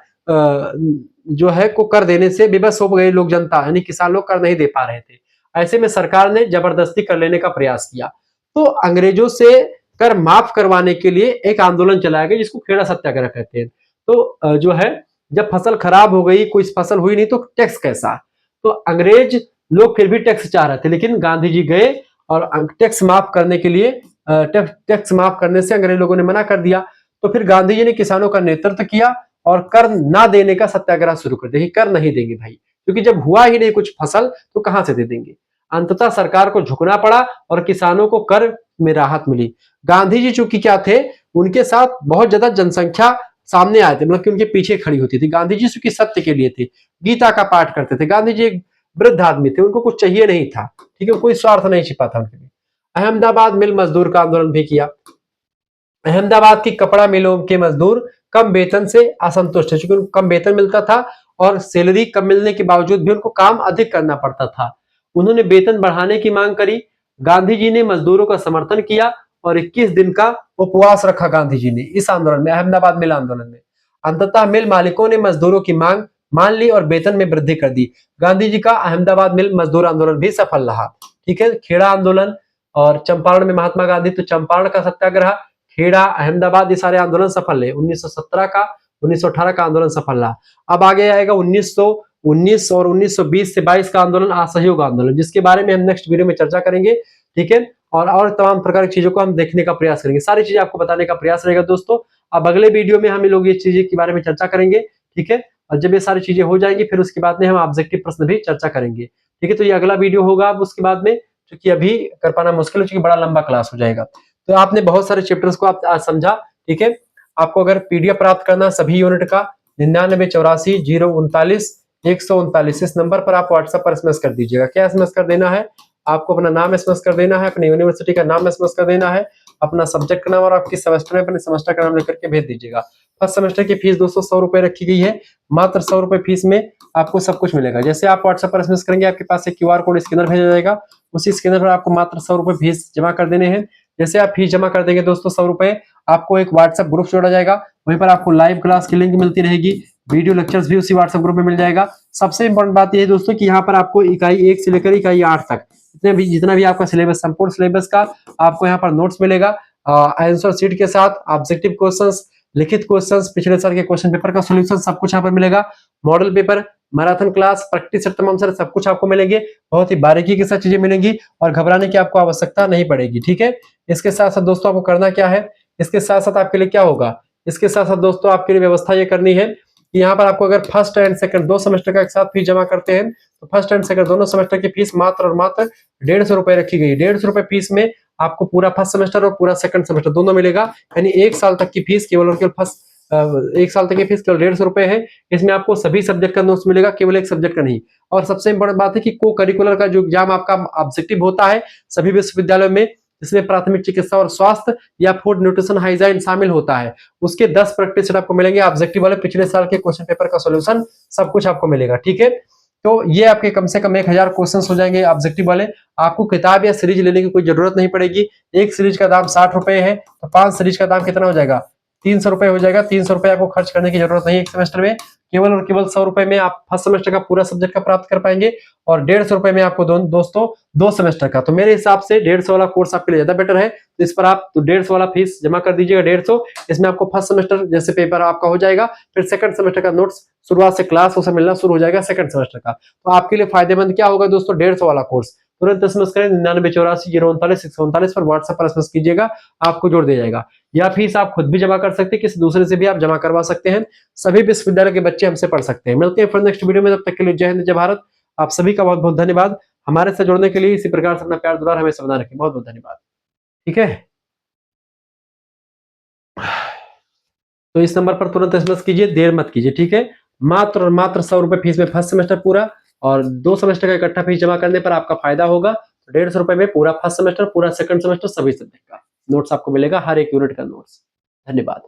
जो है को कर देने से विवश हो गए लोग, जनता यानी किसान लोग कर नहीं दे पा रहे थे। ऐसे में सरकार ने जबरदस्ती कर लेने का प्रयास किया, तो अंग्रेजों से कर माफ करवाने के लिए एक आंदोलन चलाया गया जिसको खेड़ा सत्याग्रह कहते हैं। तो जो है जब फसल खराब हो गई, कोई फसल हुई नहीं, तो टैक्स कैसा? तो अंग्रेज लोग फिर भी टैक्स चाह रहे थे, लेकिन गांधी जी गए और टैक्स माफ करने के लिए टैक्स माफ करने से अंग्रेज लोगों ने मना कर दिया। तो फिर गांधी जी ने किसानों का नेतृत्व किया और कर ना देने का सत्याग्रह शुरू कर दिया, कर नहीं देंगे भाई, क्योंकि जब हुआ ही नहीं कुछ फसल तो कहां से दे देंगे। अंततः सरकार को झुकना पड़ा और किसानों को कर में राहत मिली। गांधी जी चूंकि क्या थे, उनके साथ बहुत ज्यादा जनसंख्या सामने आए थे, मतलब कि उनके पीछे खड़ी होती थी। गांधी जी चूंकि सत्य के लिए थे, गीता का पाठ करते थे। गांधी जी एक वृद्ध आदमी थे, उनको कुछ चाहिए नहीं था, ठीक है, कोई स्वार्थ नहीं छिपा था उनके लिए। अहमदाबाद मिल मजदूर का आंदोलन भी किया। अहमदाबाद की कपड़ा मिलों के मजदूर कम वेतन से असंतुष्ट है, क्योंकि उनको कम वेतन मिलता था और सैलरी कम मिलने के बावजूद भी उनको काम अधिक करना पड़ता था। उन्होंने वेतन बढ़ाने की मांग करी। गांधी जी ने मजदूरों का समर्थन किया और 21 दिन का उपवास रखा गांधी जी ने इस आंदोलन में, अहमदाबाद मिल आंदोलन में। अंततः मिल मालिकों ने मजदूरों की मांग मान ली और वेतन में वृद्धि कर दी। गांधी जी का अहमदाबाद मिल मजदूर आंदोलन भी सफल रहा। ठीक है, खेड़ा आंदोलन और चंपारण में महात्मा गांधी, तो चंपारण का सत्याग्रह, खेड़ा, अहमदाबाद, ये सारे आंदोलन सफल रहे। 1917 का 1918 का आंदोलन सफल रहा। अब आगे आएगा 1919 और 1920 से 22 का आंदोलन, असहयोग आंदोलन, जिसके बारे में हम नेक्स्ट वीडियो में चर्चा करेंगे। ठीक है, और तमाम प्रकार की चीजों को हम देखने का प्रयास करेंगे, सारी चीजें आपको बताने का प्रयास रहेगा दोस्तों। अब अगले वीडियो में हम लोग ये चीजें के बारे में चर्चा करेंगे। ठीक है, और जब ये सारी चीजें हो जाएंगी फिर उसके बाद में हम ऑब्जेक्टिव प्रश्न भी चर्चा करेंगे। ठीक है, तो ये अगला वीडियो होगा अब उसके बाद में, क्योंकि अभी कर पाना मुश्किल है, क्योंकि बड़ा लंबा क्लास हो जाएगा। तो आपने बहुत सारे चैप्टर्स को आप आज समझा। ठीक है, आपको अगर पीडीएफ प्राप्त करना सभी यूनिट का 9984099139 इस नंबर पर आप व्हाट्सएप पर एसएमएस कर दीजिएगा। क्या एसएमएस कर देना है? आपको अपना नाम एसएमएस कर देना है, अपनी यूनिवर्सिटी का नाम एसएमएस कर देना है, अपना सब्जेक्ट का नाम और आपकी सेमेस्टर में अपने सेमेस्टर का नाम लेकर के भेज दीजिएगा। फर्स्ट सेमेस्टर की फीस दोस्तों 100 रुपए रखी गई है, मात्र 100 रुपए फीस में आपको सब कुछ मिलेगा। जैसे आप व्हाट्सएप पर एसएमएस करेंगे, आपके पास एक क्यूआर कोड स्कैनर भेजा जाएगा, उसी स्कैनर पर आपको मात्र 100 रुपए फीस जमा कर देने हैं। जैसे आप फीस जमा कर देंगे दोस्तों 100 रुपए, आपको एक व्हाट्सएप ग्रुप जोड़ा जाएगा, वहीं पर आपको लाइव क्लास की लिंक मिलती रहेगी, वीडियो लेक्चर्स भी उसी व्हाट्सएप ग्रुप में मिल जाएगा। सबसे इंपॉर्टेंट बात यह है दोस्तों कि यहाँ पर आपको इकाई 1 से लेकर इकाई 8 तक जितना भी आपका सिलेबस, संपूर्ण सिलेबस का आपको यहाँ पर नोट्स मिलेगा, आंसर शीट के साथ ऑब्जेक्टिव क्वेश्चंस, लिखित क्वेश्चंस, पिछले साल के क्वेश्चन पेपर का सॉल्यूशन, सब कुछ यहाँ पर मिलेगा। Model paper, marathon class, practice set, तमाम सारे सब कुछ आपको मिलेंगे। बहुत ही बारीकी के साथ चीजें मिलेंगी और घबराने की आपको आवश्यकता नहीं पड़ेगी। ठीक है, इसके साथ साथ दोस्तों आपको करना क्या है, इसके साथ साथ आपके लिए क्या होगा, इसके साथ साथ दोस्तों आपके लिए व्यवस्था ये करनी है कि यहाँ पर आपको अगर फर्स्ट एंड सेकंड 2 सेमेस्टर का एक साथ फीस जमा करते हैं तो फर्स्ट एंड सेकंड दोनों सेमेस्टर की फीस मात्र और मात्र 150 रुपए रखी गई। 150 रुपए फीस में आपको पूरा फर्स्ट सेमेस्टर और पूरा सेकंड सेमेस्टर दोनों मिलेगा। यानी एक साल तक की फीस केवल और केवल एक साल तक की फीस केवल 150 रुपए है। इसमें आपको सभी सब्जेक्ट का नोट्स मिलेगा, केवल एक सब्जेक्ट का नहीं। और सबसे इंपॉर्टेंट बात है कि को करिकुलर का जो एग्जाम आपका ऑब्जेक्टिव होता है सभी विश्वविद्यालयों में, इसमें प्राथमिक चिकित्सा और स्वास्थ्य या फूड न्यूट्रिशन हाइजीन शामिल होता है, उसके 10 प्रैक्टिस सेट आपको मिलेंगे। ऑब्जेक्टिव वाले पिछले साल के क्वेश्चन पेपर का सॉल्यूशन सब कुछ आपको मिलेगा। ठीक है, तो ये आपके कम से कम 1000 क्वेश्चंस हो जाएंगे ऑब्जेक्टिव वाले। आपको किताब या सीरीज लेने की कोई जरूरत नहीं पड़ेगी। एक सीरीज का दाम 60 रुपए है, तो 5 सीरीज का दाम कितना हो जाएगा? 300 रुपए हो जाएगा। 300 रुपए आपको खर्च करने की जरूरत नहीं एक सेमेस्टर में। केवल और केवल 100 रुपए में आप फर्स्ट सेमेस्टर का पूरा सब्जेक्ट का प्राप्त कर पाएंगे और 150 रुपए में आपको दोस्तों 2 सेमेस्टर का। तो मेरे हिसाब से 150 वाला कोर्स आपके लिए ज्यादा बेटर है। तो इस पर आप तो 150 वाला फीस जमा कर दीजिएगा 150। इसमें आपको फर्स्ट सेमेस्टर जैसे पेपर आपका हो जाएगा, फिर सेकंड सेमेस्टर का नोट्स शुरुआत से क्लास उसे मिलना शुरू हो जाएगा सेकंड सेमेस्टर का। तो आपके लिए फायदेमंद क्या होगा दोस्तों? 150 वाला कोर्स तुरंत एसएमएस करें 9984 पर व्हाट्सएप पर एसएमएस कीजिएगा, आपको जोड़ दिया जाएगा। या फीस आप खुद भी जमा कर सकते हैं, किसी दूसरे से भी आप जमा करवा सकते हैं। सभी विश्वविद्यालय के बच्चे हमसे पढ़ सकते हैं। मिलते हैं फिर नेक्स्ट वीडियो में, तब तक के लिए जय हिंद जय भारत। आप सभी का बहुत बहुत धन्यवाद। हमारे साथ जुड़ने के लिए इसी प्रकार से अपना प्यार दुलार हमेशा बना रखें। बहुत बहुत धन्यवाद। ठीक है, तो इस नंबर पर तुरंत एसएमएस कीजिए, देर मत कीजिए। ठीक है, मात्र और मात्र 100 रुपए फीस में फर्स्ट सेमेस्टर पूरा और 2 सेमेस्टर का इकट्ठा फीस जमा करने पर आपका फायदा होगा 150 रुपए में पूरा फर्स्ट सेमेस्टर, पूरा सेकंड सेमेस्टर सभी सब्जेक्ट का नोट्स आपको मिलेगा, हर एक यूनिट का नोट्स। धन्यवाद।